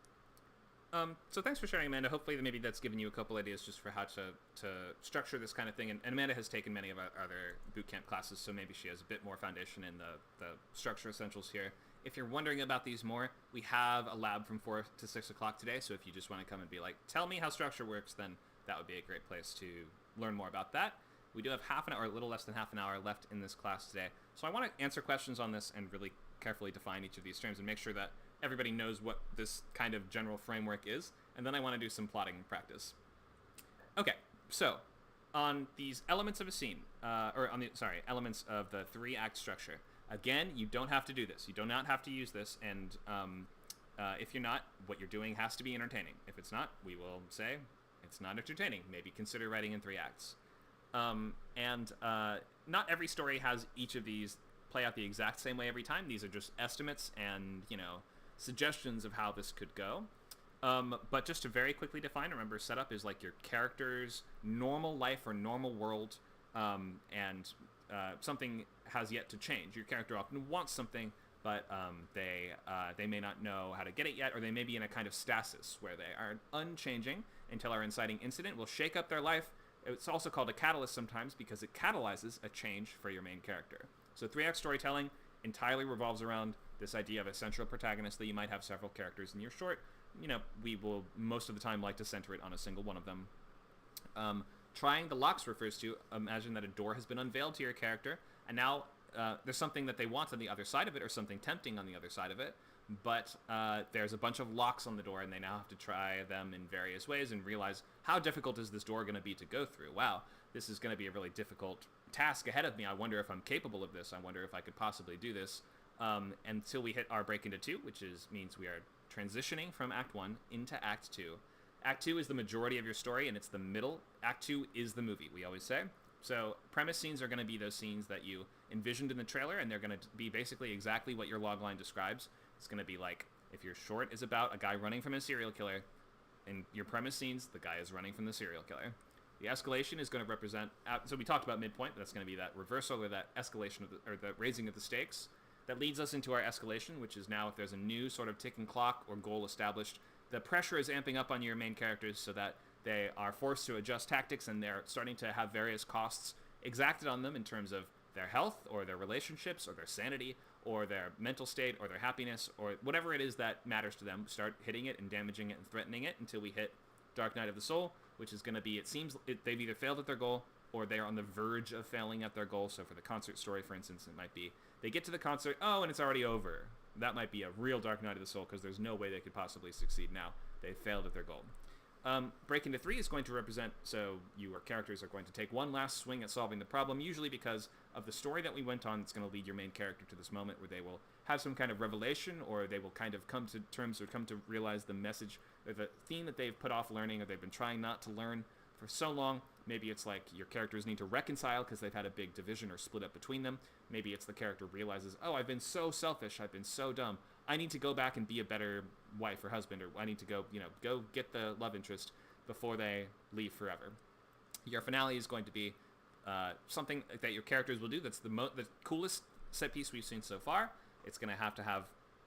So thanks for sharing, Amanda. Hopefully maybe that's given you a couple ideas just for how to structure this kind of thing. And Amanda has taken many of our other bootcamp classes, so maybe she has a bit more foundation in the structure essentials here. If you're wondering about these more, we have a lab from 4 to 6 o'clock today, so if you just want to come and be like, tell me how structure works, then that would be a great place to learn more about that. We do have half an hour, a little less than half an hour left in this class today. So I want to answer questions on this and really carefully define each of these terms and make sure that everybody knows what this kind of general framework is, and then I want to do some plotting practice. Okay, so on these elements of a scene, elements of the 3-act structure. Again, you don't have to do this. You do not have to use this, and if you're not, what you're doing has to be entertaining. If it's not, we will say it's not entertaining. Maybe consider writing in 3 acts. Not every story has each of these play out the exact same way every time. These are just estimates and, suggestions of how this could go. But just to very quickly define, remember, setup is like your character's normal life or normal world, and something has yet to change. Your character often wants something, but they may not know how to get it yet, or they may be in a kind of stasis where they are unchanging until our inciting incident will shake up their life. It's also called a catalyst sometimes because it catalyzes a change for your main character. So 3-act storytelling entirely revolves around this idea of a central protagonist that you might have several characters in your short. We will most of the time like to center it on a single one of them. Trying the locks refers to, imagine that a door has been unveiled to your character, and now there's something that they want on the other side of it, or something tempting on the other side of it, but there's a bunch of locks on the door, and they now have to try them in various ways and realize, how difficult is this door going to be to go through? Wow, this is going to be a really difficult task ahead of me. I wonder if I'm capable of this. I wonder if I could possibly do this. Until we hit our break into 2, which means we are transitioning from Act 1 into Act 2. Act 2 is the majority of your story, and it's the middle. Act 2 is the movie, we always say. So premise scenes are going to be those scenes that you envisioned in the trailer, and they're going to be basically exactly what your logline describes. It's going to be like, if your short is about a guy running from a serial killer, in your premise scenes, the guy is running from the serial killer. The escalation is going to represent... So we talked about midpoint, but that's going to be that reversal or that escalation, or the raising of the stakes. That leads us into our escalation, which is now if there's a new sort of ticking clock or goal established, the pressure is amping up on your main characters so that they are forced to adjust tactics, and they're starting to have various costs exacted on them in terms of their health or their relationships or their sanity or their mental state or their happiness or whatever it is that matters to them. Start hitting it and damaging it and threatening it until we hit Dark Night of the Soul, which is going to be, it seems they've either failed at their goal or they're on the verge of failing at their goal. So for the concert story, for instance, it might be they get to the concert, and it's already over. That might be a real Dark Night of the Soul because there's no way they could possibly succeed now. They failed at their goal. Break into 3 is going to represent, so your characters are going to take one last swing at solving the problem, usually because of the story that we went on. It's going to lead your main character to this moment where they will have some kind of revelation, or they will kind of come to terms or come to realize the message or the theme that they've put off learning or they've been trying not to learn for so long. Maybe it's like your characters need to reconcile because they've had a big division or split up between them. Maybe it's the character realizes, I've been so selfish, I've been so dumb. I need to go back and be a better wife or husband, or I need to go get the love interest before they leave forever. Your finale is going to be something that your characters will do that's the coolest set piece we've seen so far. It's going to have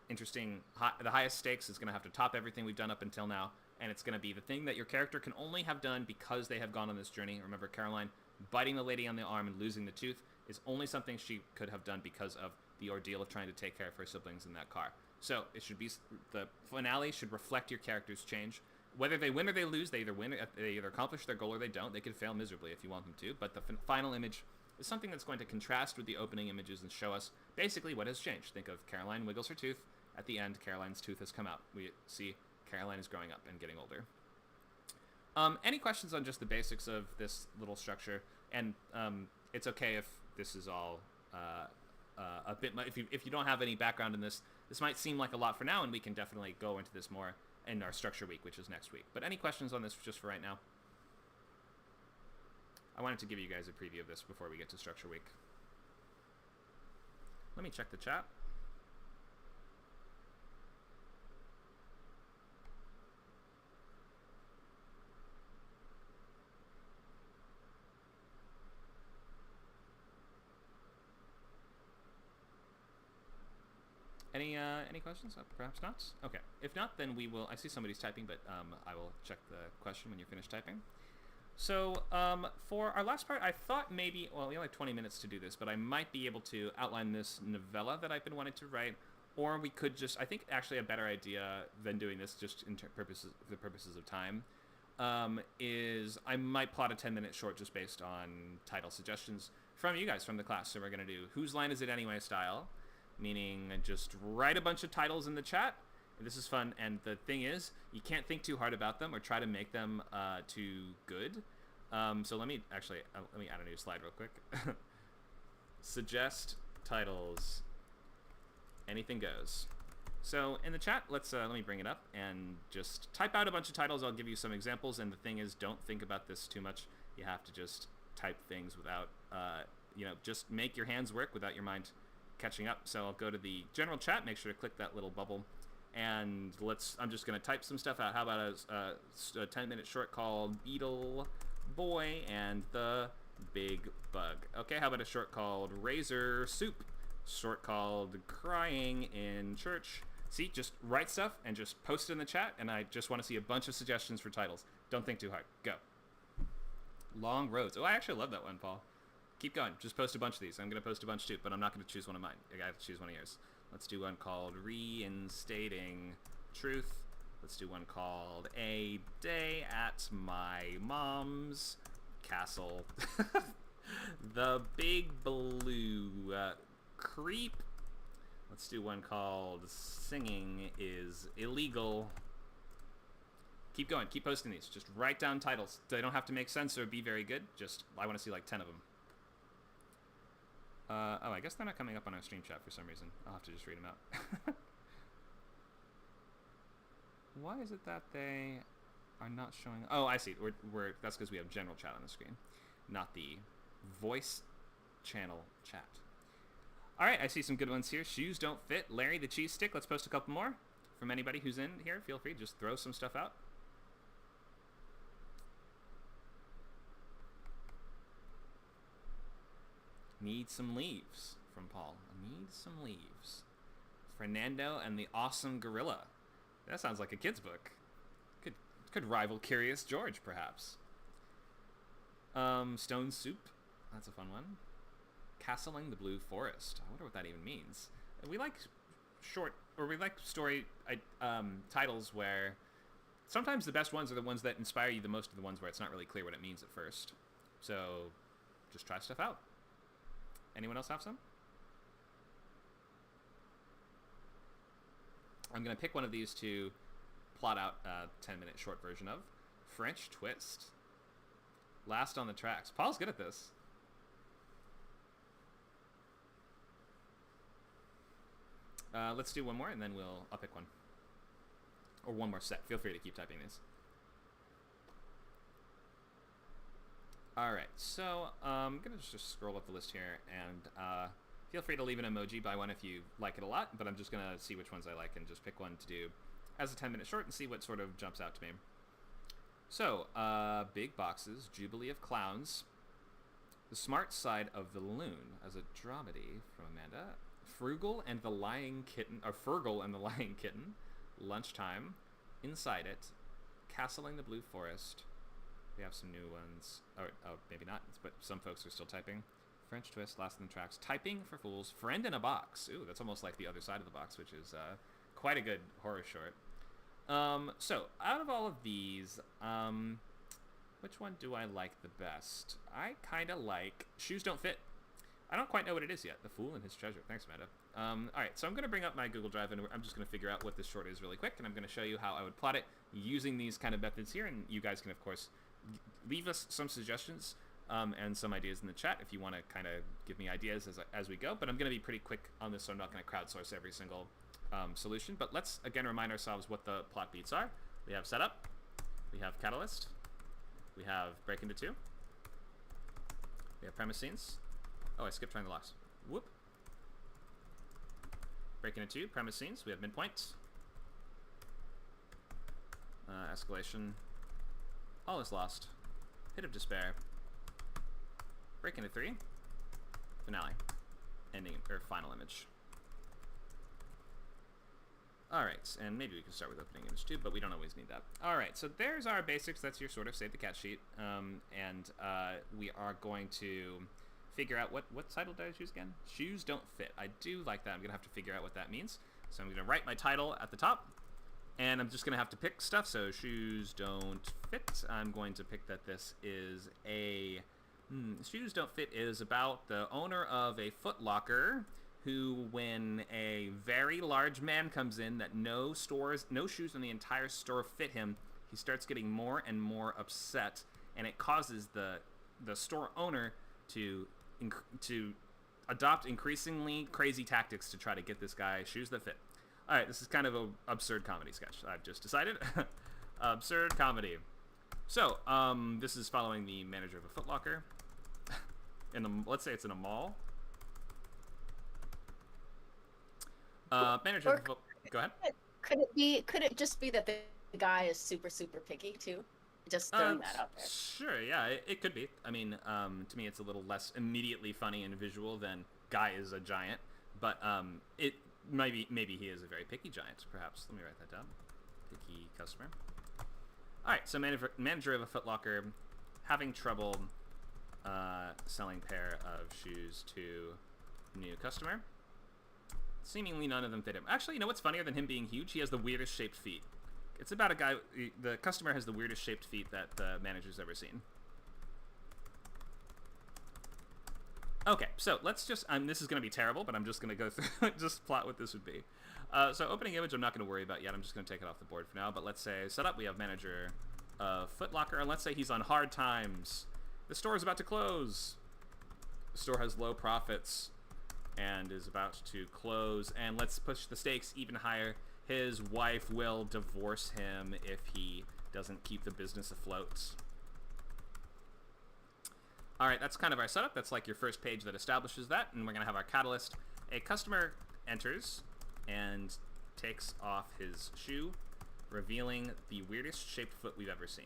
interesting, the highest stakes. It's going to have to top everything we've done up until now. And it's going to be the thing that your character can only have done because they have gone on this journey. Remember, Caroline biting the lady on the arm and losing the tooth is only something she could have done because of the ordeal of trying to take care of her siblings in that car. So it should be, the finale should reflect your character's change. Whether they win or they lose, they either accomplish their goal or they don't. They could fail miserably if you want them to. But the final image is something that's going to contrast with the opening images and show us basically what has changed. Think of Caroline wiggles her tooth. At the end, Caroline's tooth has come out. We see Caroline is growing up and getting older. Any questions on just the basics of this little structure? And it's okay if this is all a bit much. If you don't have any background in this might seem like a lot for now, and we can definitely go into this more in our structure week, which is next week. But any questions on this just for right now? I wanted to give you guys a preview of this before we get to structure week. Let me check the chat. Any questions? Perhaps not? Okay. If not, then we will... I see somebody's typing, but I will check the question when you're finished typing. So for our last part, I thought maybe... Well, we only have 20 minutes to do this, but I might be able to outline this novella that I've been wanting to write, or we could just... I think actually a better idea than doing this just for the purposes of time is I might plot a 10-minute short just based on title suggestions from you guys from the class. So we're going to do Whose Line Is It Anyway style, meaning just write a bunch of titles in the chat. And this is fun, and the thing is, you can't think too hard about them or try to make them too good. So let me add a new slide real quick. Suggest titles. Anything goes. So in the chat, let me bring it up and just type out a bunch of titles. I'll give you some examples, and the thing is, don't think about this too much. You have to just type things without, just make your hands work without your mind catching up. So I'll go to the general chat, make sure to click that little bubble, and I'm just going to type some stuff out. How about a 10-minute short called Beetle Boy and the Big Bug? Okay, how about a short called Razor Soup? Short called Crying in Church. See, just write stuff and just post it in the chat, and I just want to see a bunch of suggestions for titles. Don't think too hard. Go. Long Roads. Oh, I actually love that one, Paul. Keep going. Just post a bunch of these. I'm going to post a bunch too, but I'm not going to choose one of mine. I got to choose one of yours. Let's do one called Reinstating Truth. Let's do one called A Day at My Mom's Castle. The Big Blue Creep. Let's do one called Singing is Illegal. Keep going. Keep posting these. Just write down titles. They don't have to make sense or be very good. I want to see like 10 of them. Oh, I guess they're not coming up on our stream chat for some reason. I'll have to just read them out. Why is it that they are not showing? Oh, I see. That's because we have general chat on the screen, not the voice channel chat. All right, I see some good ones here. Shoes don't fit. Larry the cheese stick. Let's post a couple more from anybody who's in here. Feel free, just throw some stuff out. Need some leaves from Paul. Need some leaves. Fernando and the Awesome Gorilla. That sounds like a kid's book. Could rival Curious George, perhaps. Stone Soup. That's a fun one. Castling the Blue Forest. I wonder what that even means. We like story titles where sometimes the best ones are the ones that inspire you the most, are the ones where it's not really clear what it means at first. So just try stuff out. Anyone else have some? I'm going to pick one of these to plot out a 10-minute short version of. French Twist. Last on the Tracks. Paul's good at this. Let's do one more, and then I'll pick one. Or one more set. Feel free to keep typing these. Alright, so I'm going to just scroll up the list here, and feel free to leave an emoji by one if you like it a lot, but I'm just going to see which ones I like and just pick one to do as a 10-minute short and see what sort of jumps out to me. So, Big Boxes, Jubilee of Clowns, The Smart Side of the Loon as a dramedy from Amanda, Fergal and the Lying Kitten, Lunchtime, Inside It, Castling the Blue Forest. We have some new ones. Oh, maybe not, but some folks are still typing. French Twist, Last on the Tracks, Typing for Fools, Friend in a Box. Ooh, that's almost like The Other Side of the Box, which is quite a good horror short. So, out of all of these, which one do I like the best? I kind of like Shoes Don't Fit. I don't quite know what it is yet. The Fool and His Treasure. Thanks, Amanda. Alright, so I'm going to bring up my Google Drive, and I'm just going to figure out what this short is really quick, and I'm going to show you how I would plot it using these kind of methods here, and you guys can, of course, leave us some suggestions and some ideas in the chat if you want to kind of give me ideas as we go, but I'm going to be pretty quick on this, so I'm not going to crowdsource every single solution. But let's, again, remind ourselves what the plot beats are. We have setup, we have catalyst, we have break into two, we have premise scenes. Oh, I skipped trying the locks. Whoop. Break into two, premise scenes, we have midpoint, escalation, all is lost, pit of despair, break into three, finale, ending, or final image. Alright, and maybe we can start with opening image too, but we don't always need that. Alright, so there's our basics. That's your sort of save the cat sheet. And we are going to figure out what title did I choose again? Shoes Don't Fit. I do like that. I'm going to have to figure out what that means. So I'm going to write my title at the top, and I'm just going to have to pick stuff. So Shoes Don't Fit. I'm going to pick that this is a... Shoes Don't Fit is about the owner of a Foot Locker who, when a very large man comes in that no shoes in the entire store fit him, he starts getting more and more upset, and it causes the store owner to adopt increasingly crazy tactics to try to get this guy shoes that fit. All right, this is kind of an absurd comedy sketch, I've just decided. Absurd comedy. So, this is following the manager of a Foot Locker. Let's say it's in a mall. Manager of a Go ahead. Could it just be that the guy is super, super picky too? Just throwing that out there. Sure, yeah, it could be. I mean, to me, it's a little less immediately funny and visual than guy is a giant, but it maybe he is a very picky giant. Perhaps. Let me write that down. Picky customer. All right, so manager of a Foot Locker having trouble selling pair of shoes to new customer. Seemingly none of them fit him. Actually, you know what's funnier than him being huge? He has the weirdest shaped feet. It's about a guy... The customer has the weirdest shaped feet that the manager's ever seen. Okay, so let's just... this is going to be terrible, but I'm just going to go through... just plot what this would be. So opening image I'm not going to worry about yet. I'm just going to take it off the board for now. But let's say setup, we have manager of Foot Locker. And let's say he's on hard times. The store is about to close. store has low profits and is about to close, and let's push the stakes even higher. His wife will divorce him if he doesn't keep the business afloat. All right, that's kind of our setup. That's like your first page that establishes that, and we're going to have our catalyst. A customer enters and takes off his shoe, revealing the weirdest shaped foot we've ever seen.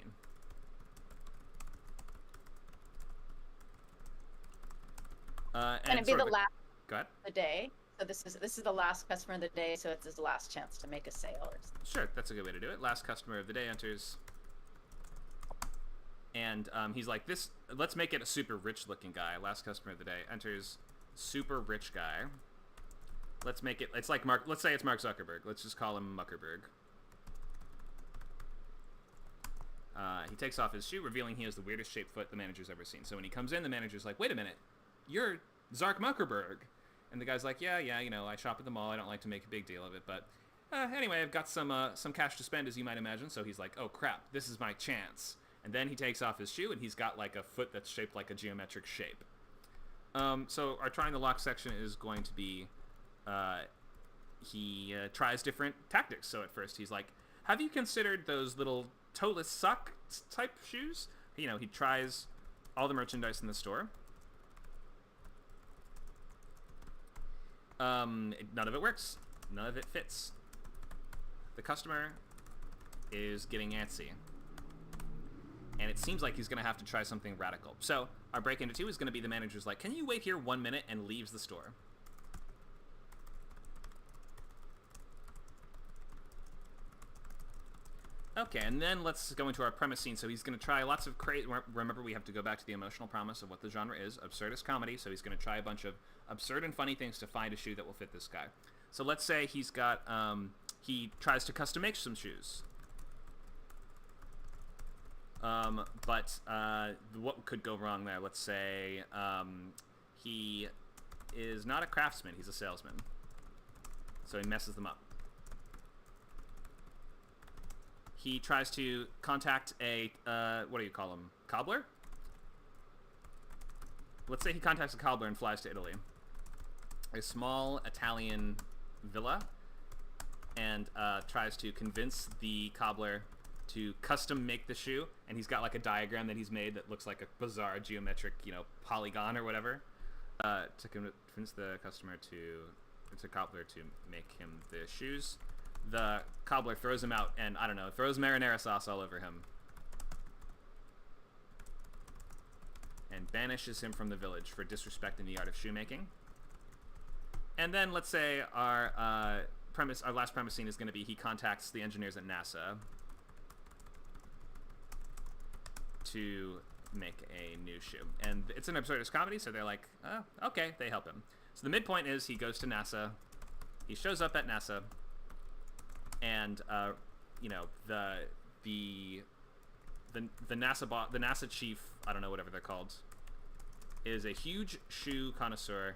And it'd be the last Go ahead. of the day. So this is the last customer of the day, so it's his last chance to make a sale or something. Sure, that's a good way to do it. Last customer of the day enters. And he's like, this. Let's make it a super rich looking guy. Last customer of the day enters, super rich guy. Let's make it, it's like Mark, let's say it's Mark Zuckerberg. Let's just call him Muckerberg. He takes off his shoe, revealing he has the weirdest shaped foot the manager's ever seen. So when he comes in, the manager's like, wait a minute, you're Zark Muckerberg. And the guy's like, yeah, you know, I shop at the mall. I don't like to make a big deal of it. But anyway, I've got some cash to spend, as you might imagine. So he's like, oh, crap, this is my chance. And then he takes off his shoe, and he's got like a foot that's shaped like a geometric shape. So our trying the lock section is going to be, he tries different tactics. So at first he's like, have you considered those little toeless sock type shoes? You know, he tries all the merchandise in the store. None of it works. None of it fits. The customer is getting antsy. And it seems like he's going to have to try something radical. So our break into 2 is going to be the manager's like, can you wait here 1 minute, and leaves the store. Okay, and then let's go into our premise scene. So he's going to try lots of crazy... Remember, we have to go back to the emotional promise of what the genre is, absurdist comedy. So he's going to try a bunch of absurd and funny things to find a shoe that will fit this guy. So let's say he's got... he tries to custom make some shoes. But what could go wrong there? Let's say he is not a craftsman, he's a salesman. So he messes them up. He tries to contact a, what do you call him? Cobbler? Let's say he contacts a cobbler and flies to Italy. A small Italian villa, and tries to convince the cobbler to custom make the shoe, and he's got like a diagram that he's made that looks like a bizarre geometric, you know, polygon or whatever, to convince the customer cobbler to make him the shoes. The cobbler throws him out and, I don't know, throws marinara sauce all over him and banishes him from the village for disrespecting the art of shoemaking. And then let's say our last premise scene is going to be he contacts the engineers at NASA to make a new shoe. And it's an absurdist comedy, so they're like, oh, okay, they help him. So the midpoint is he goes to NASA, he shows up at NASA, and you know, the NASA chief, I don't know, whatever they're called, is a huge shoe connoisseur.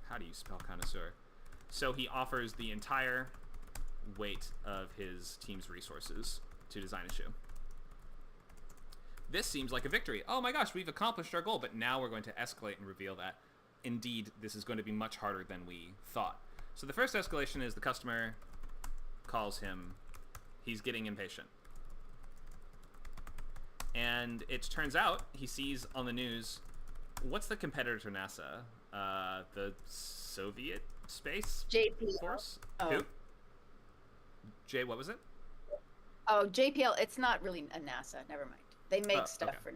How do you spell connoisseur? So he offers the entire weight of his team's resources to design a shoe. This seems like a victory. Oh my gosh, we've accomplished our goal, but now we're going to escalate and reveal that, indeed, this is going to be much harder than we thought. So the first escalation is the customer calls him. He's getting impatient. And it turns out he sees on the news, what's the competitor to NASA? The Soviet Space JPL. Force? Oh. Who? What was it? Oh, JPL. It's not really a NASA. Never mind. They make stuff okay. for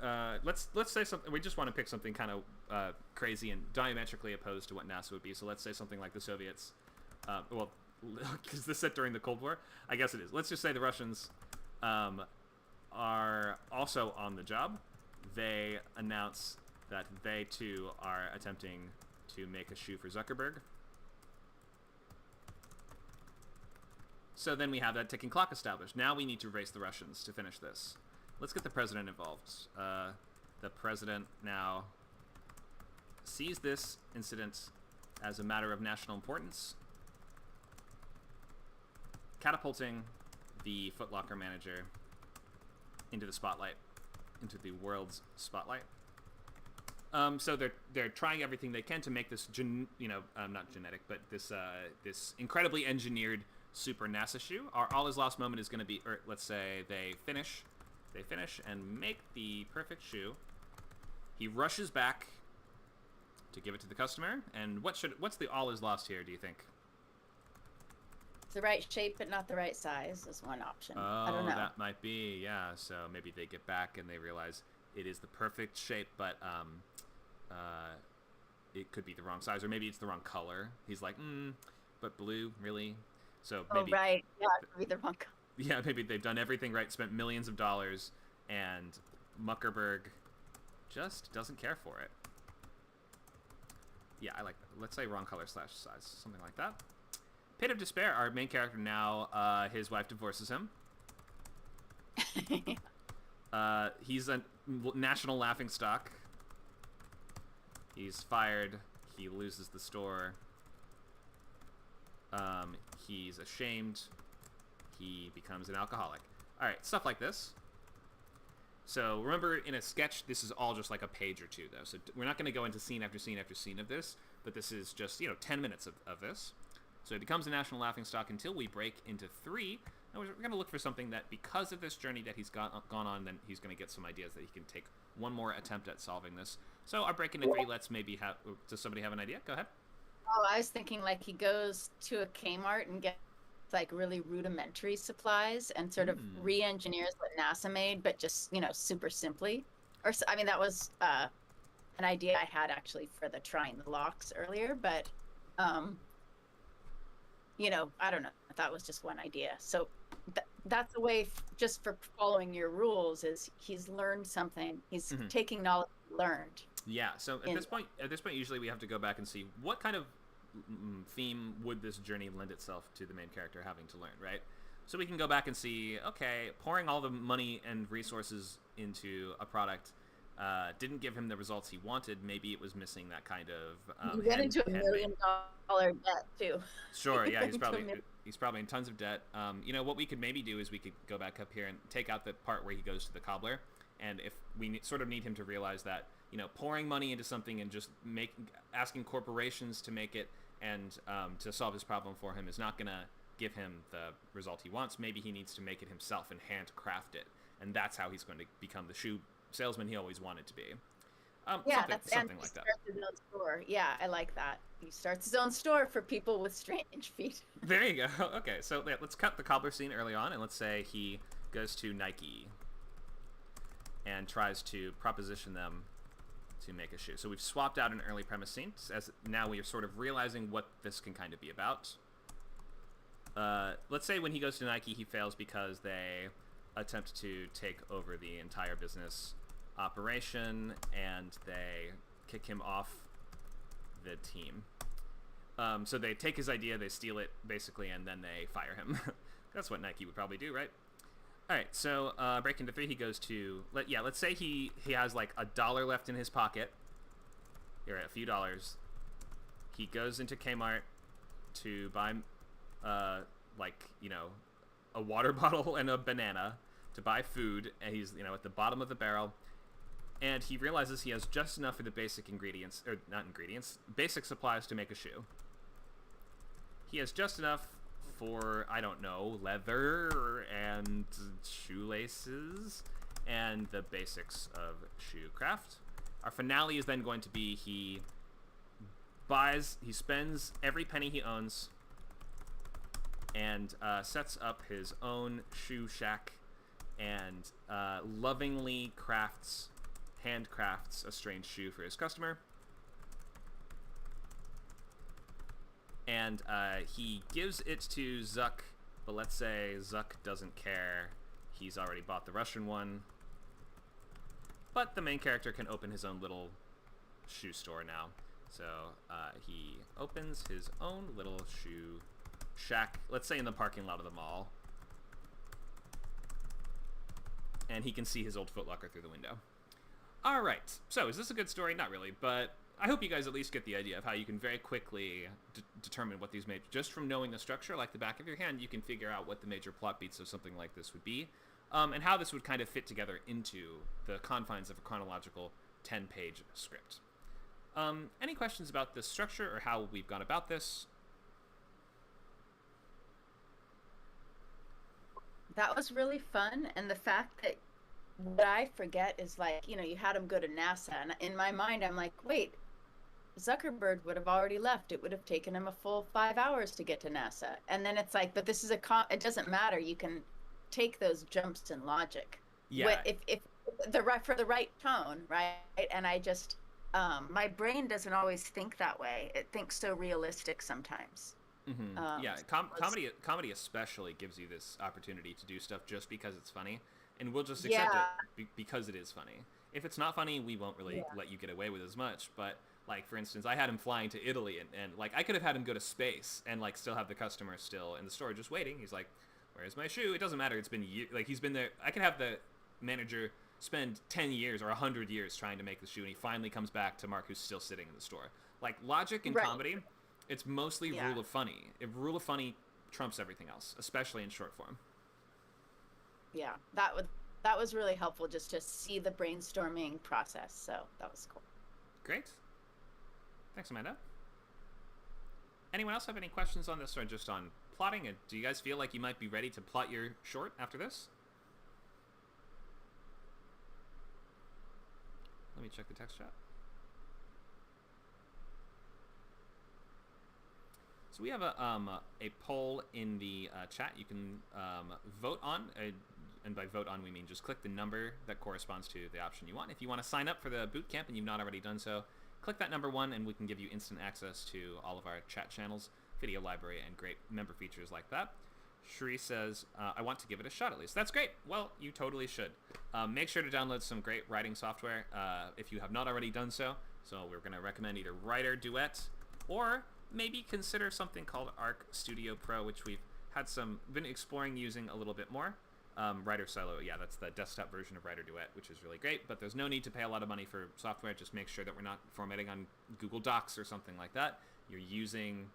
NASA. Let's say something. We just want to pick something kind of crazy and diametrically opposed to what NASA would be. So let's say something like the Soviets. Well, is this set during the Cold War? I guess it is. Let's just say the Russians are also on the job. They announce that they too are attempting to make a shoe for Zuckerberg. So then we have that ticking clock established. Now we need to race the Russians to finish this. Let's get the president involved. The president now sees this incident as a matter of national importance, catapulting the Foot Locker manager into the spotlight, into the world's spotlight. So they're trying everything they can to make this, not genetic, but this incredibly engineered super NASA shoe. Our all is lost moment is going to be, or let's say they finish and make the perfect shoe. He rushes back to give it to the customer. And what's the all is lost here? Do you think? It's the right shape, but not the right size is one option. I don't Oh, know. that might be, yeah. So maybe they get back and they realize it is the perfect shape, but it could be the wrong size, or maybe it's the wrong color. He's like, but blue, really? So maybe, Right. Yeah, it could be the wrong color. yeah, maybe they've done everything right, spent millions of dollars, and Muckerberg just doesn't care for it. Yeah, I like that. Let's say wrong color / size, something like that. Pit of Despair, our main character now, his wife divorces him. He's a national laughingstock. He's fired. He loses the store. He's ashamed. He becomes an alcoholic. All right, stuff like this. So remember, in a sketch, this is all just like a page or two, though. So we're not going to go into scene after scene after scene of this, but this is just, 10 minutes of this. So it becomes a national laughingstock until we break into 3. And we're going to look for something that, because of this journey that he's gone on, then he's going to get some ideas that he can take one more attempt at solving this. So our break into 3, let's maybe have... Does somebody have an idea? Go ahead. Oh, I was thinking like he goes to a Kmart and gets like really rudimentary supplies and sort of re-engineers what NASA made, but just, super simply. I mean, that was an idea I had actually for the trying the locks earlier, but, I don't know. That was just one idea. So that's a way just for following your rules is he's learned something. He's taking knowledge learned. Yeah, so at this point, usually we have to go back and see what kind of theme would this journey lend itself to the main character having to learn, right? So we can go back and see, okay, pouring all the money and resources into a product didn't give him the results he wanted. Maybe it was missing that kind of he went into $1 million debt too. Sure, yeah, he's probably in tons of debt. What we could maybe do is we could go back up here and take out the part where he goes to the cobbler, and if we sort of need him to realize that, pouring money into something and just asking corporations to make it and to solve his problem for him is not going to give him the result he wants. Maybe he needs to make it himself and handcraft it, and that's how he's going to become the shoe salesman he always wanted to be. Something like that. His own store. Yeah, I like that. He starts his own store for people with strange feet. There you go. Okay, so let's cut the cobbler scene early on, and let's say he goes to Nike and tries to proposition them to make a shoe. So we've swapped out an early premise scene, as now we are sort of realizing what this can kind of be about. Let's say when he goes to Nike, he fails because they attempt to take over the entire business operation, and they kick him off the team. So they take his idea, they steal it, basically, and then they fire him. That's what Nike would probably do, right? All right, so break into 3, he goes to... let's say he has like $1 left in his pocket. Here, a few dollars. He goes into Kmart to buy, a water bottle and a banana to buy food, and he's, at the bottom of the barrel. And he realizes he has just enough for the basic ingredients, or not ingredients, basic supplies to make a shoe. He has just enough for, I don't know, leather and shoelaces and the basics of shoe craft. Our finale is then going to be he spends every penny he owns and sets up his own shoe shack and lovingly handcrafts a strange shoe for his customer. And he gives it to Zuck, but let's say Zuck doesn't care. He's already bought the Russian one. But the main character can open his own little shoe store now. So he opens his own little shoe shack, let's say in the parking lot of the mall. And he can see his old Foot Locker through the window. All right, so is this a good story? Not really, but I hope you guys at least get the idea of how you can very quickly determine what these major... Just from knowing the structure like the back of your hand, you can figure out what the major plot beats of something like this would be, and how this would kind of fit together into the confines of a chronological 10-page script. Any questions about the structure or how we've gone about this? That was really fun. And the fact that what I forget is like, you had him go to NASA. And in my mind, I'm like, wait, Zuckerberg would have already left. It would have taken him a full 5 hours to get to NASA. And then it's like, but this is it doesn't matter. You can take those jumps in logic. Yeah. If for the right tone, right? And I just, my brain doesn't always think that way. It thinks so realistic sometimes. Yeah, comedy especially gives you this opportunity to do stuff just because it's funny, and we'll just accept Yeah. it because it is funny. If it's not funny, we won't really Yeah. let you get away with as much. But like for instance, I had him flying to Italy, and like I could have had him go to space and like still have the customer still in the store just waiting. He's like, "Where's my shoe?" It doesn't matter. It's been like he's been there. I could have the manager spend 10 years or 100 years trying to make the shoe, and he finally comes back to Mark, who's still sitting in the store. Like logic in Right. comedy, it's mostly Yeah. rule of funny. If rule of funny trumps everything else, especially in short form. Yeah. That was really helpful just to see the brainstorming process. So that was cool. Great. Thanks, Amanda. Anyone else have any questions on this or just on plotting? And do you guys feel like you might be ready to plot your short after this? Let me check the text chat. So we have a poll in the chat you can vote on, and by vote on we mean just click the number that corresponds to the option you want. If you want to sign up for the bootcamp and you've not already done so, click that number 1 and we can give you instant access to all of our chat channels, video library, and great member features like that. Sheree says, I want to give it a shot at least. That's great. Well, you totally should. Make sure to download some great writing software if you have not already done so. So we're going to recommend either Writer Duet or maybe consider something called Arc Studio Pro, which we've been exploring using a little bit more. Writer Silo, yeah, that's the desktop version of Writer Duet, which is really great, but there's no need to pay a lot of money for software. Just make sure that we're not formatting on Google Docs or something like that. You're using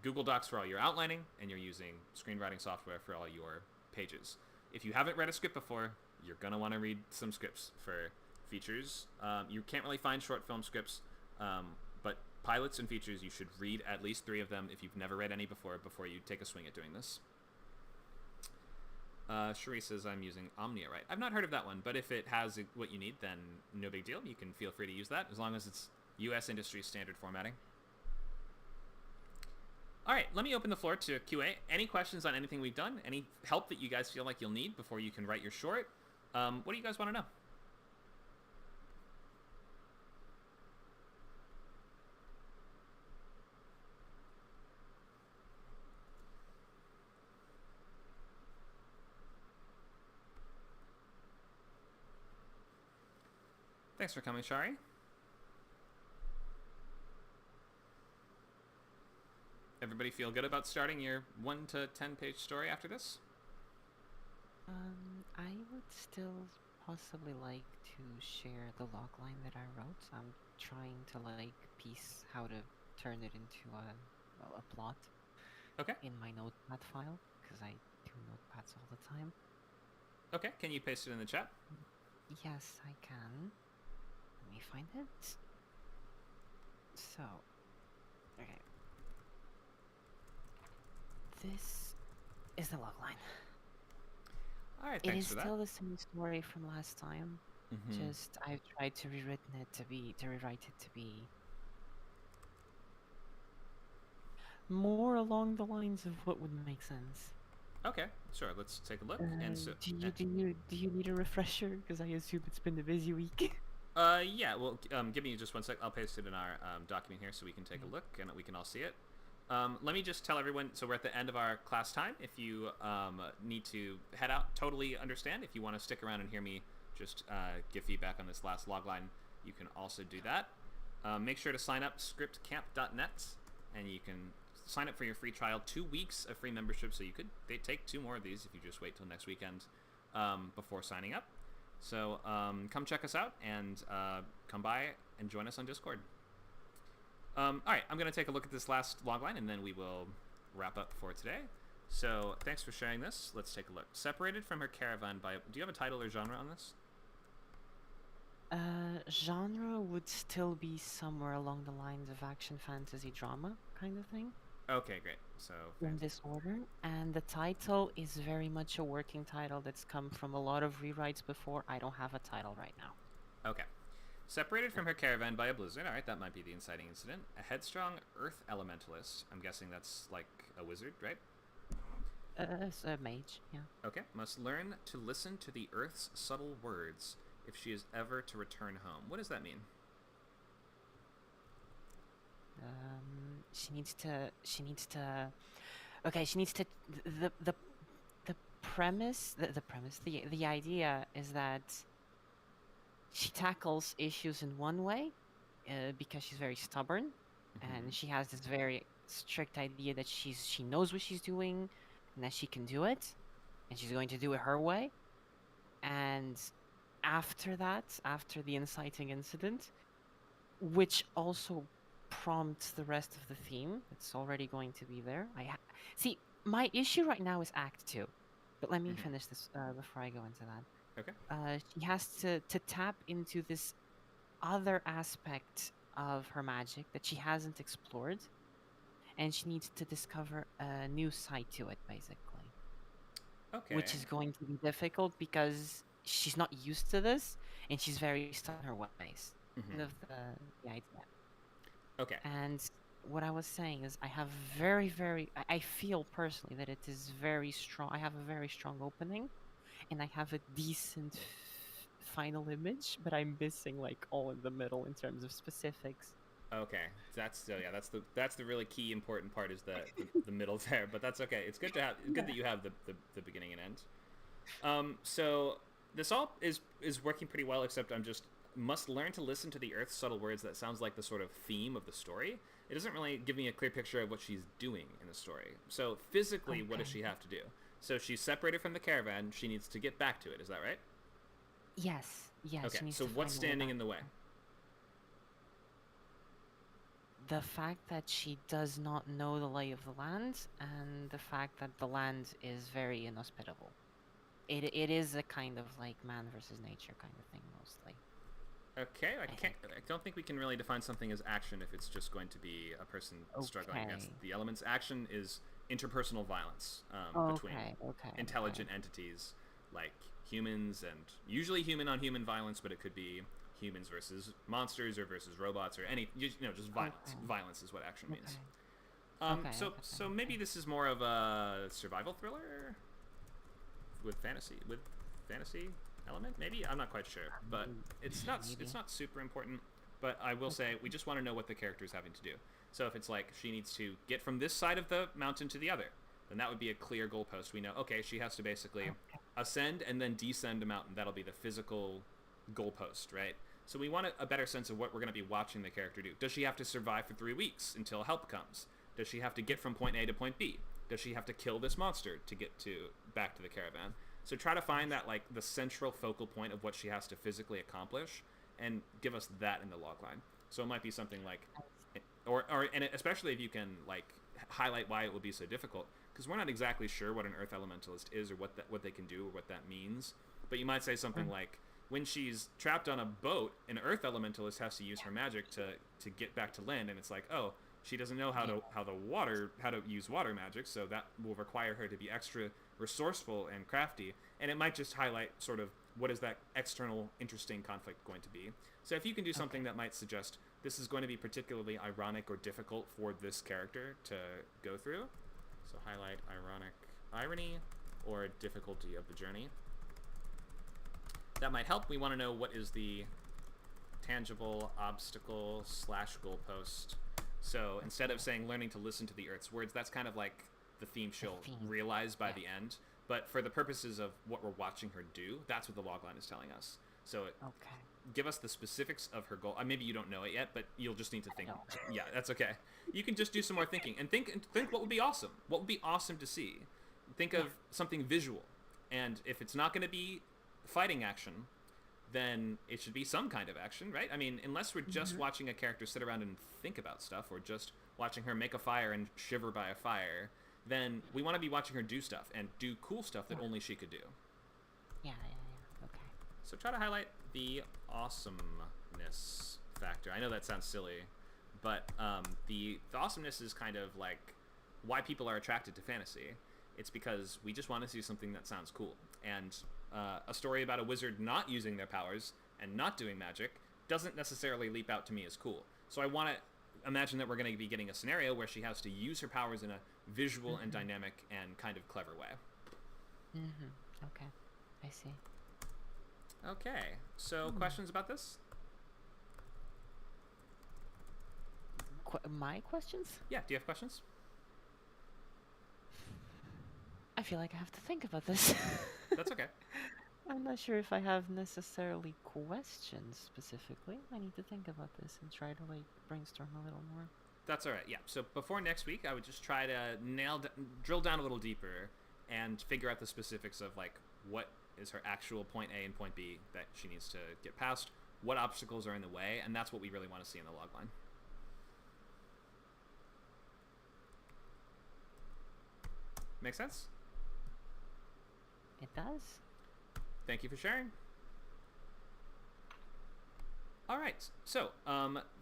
Google Docs for all your outlining, and you're using screenwriting software for all your pages. If you haven't read a script before, you're going to want to read some scripts for features. You can't really find short film scripts, but pilots and features, you should read at least 3 of them if you've never read any before you take a swing at doing this. Cherie says, I'm using OmniaWrite. I've not heard of that one, but if it has what you need, then no big deal. You can feel free to use that, as long as it's U.S. industry standard formatting. All right, let me open the floor to QA. Any questions on anything we've done? Any help that you guys feel like you'll need before you can write your short? What do you guys want to know? Thanks for coming, Shari. Everybody feel good about starting your 1 to 10 page story after this? I would still possibly like to share the logline that I wrote. I'm trying to piece how to turn it into a plot. Okay. In my notepad file, because I do notepads all the time. Okay, can you paste it in the chat? Yes, I can. Let me find it. So, okay. This is the logline. All right, It thanks is for that. still the same story from last time. Mhm. Just I've tried to rewrite it to be more along the lines of what would make sense. Okay, sure. Let's take a look. And so, do you need a refresher? Because I assume it's been a busy week. yeah. Well, give me just 1 sec. I'll paste it in our document here so we can take a look and we can all see it. Let me just tell everyone. So we're at the end of our class time. If you need to head out, totally understand. If you want to stick around and hear me just give feedback on this last logline, you can also do that. Make sure to sign up scriptcamp.net, and you can sign up for your free trial. 2 weeks of free membership, so they take 2 more of these if you just wait till next weekend before signing up. So come check us out and come by and join us on Discord. All right, I'm going to take a look at this last logline, and then we will wrap up for today. So thanks for sharing this. Let's take a look. Separated from her caravan by... Do you have a title or genre on this? Genre would still be somewhere along the lines of action, fantasy, drama kind of thing Okay, great. So in this order. And the title is very much a working title that's come from a lot of rewrites before. I don't have a title right now. okay. Separated from her caravan by a blizzard. All right, that might be the inciting incident. A headstrong earth elementalist. I'm guessing that's like a wizard, right? It's a mage, yeah. Okay. Must learn to listen to the earth's subtle words if she is ever to return home. What does that mean? She needs to. Okay, she needs to. The premise. The idea is that she tackles issues in one way, because she's very stubborn, and she has this very strict idea that she knows what she's doing, and that she can do it, and she's going to do it her way. And after that, after the inciting incident, which also prompts the rest of the theme, it's already going to be there. See, my issue right now is Act 2, but let me finish this before I go into that. Okay. She has to tap into this other aspect of her magic that she hasn't explored, and she needs to discover a new side to it, basically. Okay. Which is going to be difficult because she's not used to this, and she's very stuck in her ways. Kind of the idea. Okay. And what I was saying is, I have I feel personally that it is very strong. I have a very strong opening, and I have a decent final image, but I'm missing like all in the middle in terms of specifics. Okay, that's the really key important part is the middle there, but that's okay. It's good that you have the beginning and end. So this all is working pretty well, except I'm just must learn to listen to the earth's subtle words. That sounds like the sort of theme of the story. It doesn't really give me a clear picture of what she's doing in the story. So physically, what does she have to do? So she's separated from the caravan. She needs to get back to it. Is that right? Yes. Okay. So what's standing in the way? The fact that she does not know the lay of the land, and the fact that the land is very inhospitable. It is a kind of like man versus nature kind of thing, mostly. Okay, I don't think we can really define something as action if it's just going to be a person struggling against the elements. Action is interpersonal violence between intelligent entities like humans, and usually human on human violence, but it could be humans versus monsters or versus robots or any, just violence. Violence is what action means. So maybe this is more of a survival thriller with fantasy element, maybe. I'm not quite sure, but it's not super important. But I will say we just want to know what the character is having to do. So if it's like she needs to get from this side of the mountain to the other, then that would be a clear goalpost. We know, okay, she has to basically ascend and then descend a mountain. That'll be the physical goalpost, right? So we want a better sense of what we're going to be watching the character do. Does she have to survive for 3 weeks until help comes? Does she have to get from point A to point B? Does she have to kill this monster to get back to the caravan? So try to find that, like, the central focal point of what she has to physically accomplish, and give us that in the logline. So it might be something like, and especially if you can like highlight why it will be so difficult, because we're not exactly sure what an Earth Elementalist is or what they can do or what that means. But you might say something like, when she's trapped on a boat, an Earth Elementalist has to use her magic to get back to land, and it's like, oh, she doesn't know how to use water magic, so that will require her to be extra resourceful and crafty, and it might just highlight sort of what is that external interesting conflict going to be. So if you can do something that might suggest this is going to be particularly ironic or difficult for this character to go through, so highlight irony or difficulty of the journey. That might help. We want to know what is the tangible obstacle / goalpost. So instead of saying learning to listen to the Earth's words, that's kind of like the theme she'll realize by the end. But for the purposes of what we're watching her do, that's what the logline is telling us. So give us the specifics of her goal. Maybe you don't know it yet, but you'll just need to think. Yeah, that's okay. You can just do some more thinking and think what would be awesome. What would be awesome to see? Think of something visual. And if it's not going to be fighting action, then it should be some kind of action, right? I mean, unless we're just watching a character sit around and think about stuff, or just watching her make a fire and shiver by a fire, then we want to be watching her do stuff and do cool stuff that only she could do. Yeah, okay. So try to highlight the awesomeness factor. I know that sounds silly, but the awesomeness is kind of like why people are attracted to fantasy. It's because we just want to see something that sounds cool. And a story about a wizard not using their powers and not doing magic doesn't necessarily leap out to me as cool. So I want to imagine that we're going to be getting a scenario where she has to use her powers in a visual and dynamic and kind of clever way. Okay, I see. Okay, so questions about this? My questions? Yeah, do you have questions? I feel like I have to think about this. That's okay. I'm not sure if I have necessarily questions specifically. I need to think about this and try to like brainstorm a little more. That's all right. Yeah. So before next week, I would just try to drill down a little deeper and figure out the specifics of like what is her actual point A and point B that she needs to get past, what obstacles are in the way, and that's what we really want to see in the logline. Make sense? It does. Thank you for sharing. All right, so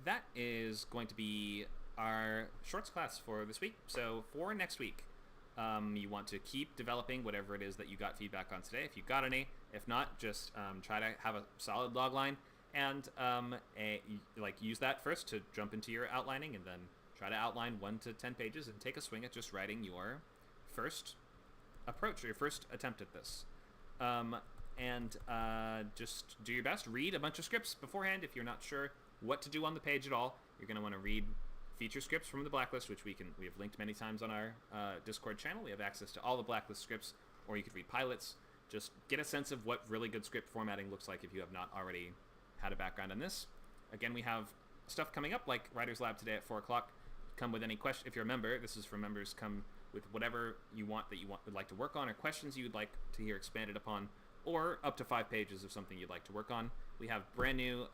that is going to be our shorts class for this week. So for next week, you want to keep developing whatever it is that you got feedback on today. If you got any, if not, just try to have a solid log line and use that first to jump into your outlining, and then try to outline 1 to 10 pages and take a swing at just writing your first approach or your first attempt at this. Just do your best. Read a bunch of scripts beforehand. If you're not sure what to do on the page at all, you're going to want to read feature scripts from the Blacklist, which we have linked many times on our Discord channel. We have access to all the Blacklist scripts, or you could read pilots. Just get a sense of what really good script formatting looks like if you have not already had a background on this. Again, we have stuff coming up like Writer's Lab today at 4 o'clock. Come with any question. If you're a member, this is for members. Come with whatever you want that you would like to work on, or questions you would like to hear expanded upon, or up to 5 pages of something you'd like to work on. We have brand new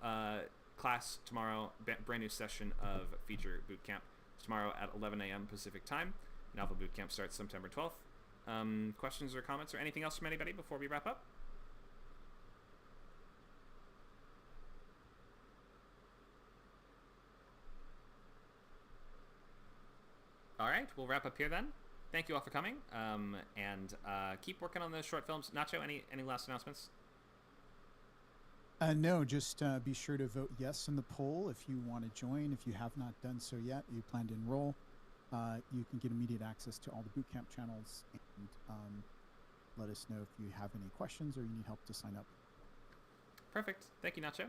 class tomorrow, brand new session of Feature Bootcamp tomorrow at 11 a.m. Pacific Time. And Alpha Bootcamp starts September 12th. Questions or comments or anything else from anybody before we wrap up? All right, we'll wrap up here then. Thank you all for coming, and keep working on those short films. Nacho, any last announcements? No, just be sure to vote yes in the poll if you want to join. If you have not done so yet, you plan to enroll, you can get immediate access to all the bootcamp channels, and let us know if you have any questions or you need help to sign up. Perfect. Thank you, Nacho.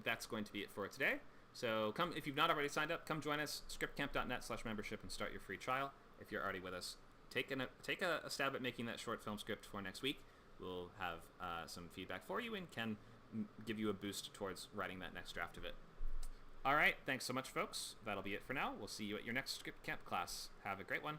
That's going to be it for today. So come, if you've not already signed up, come join us, scriptcamp.net/membership, and start your free trial. If you're already with us, take a stab at making that short film script for next week. We'll have some feedback for you and can give you a boost towards writing that next draft of it. All right, thanks so much, folks. That'll be it for now. We'll see you at your next Scriptcamp class. Have a great one.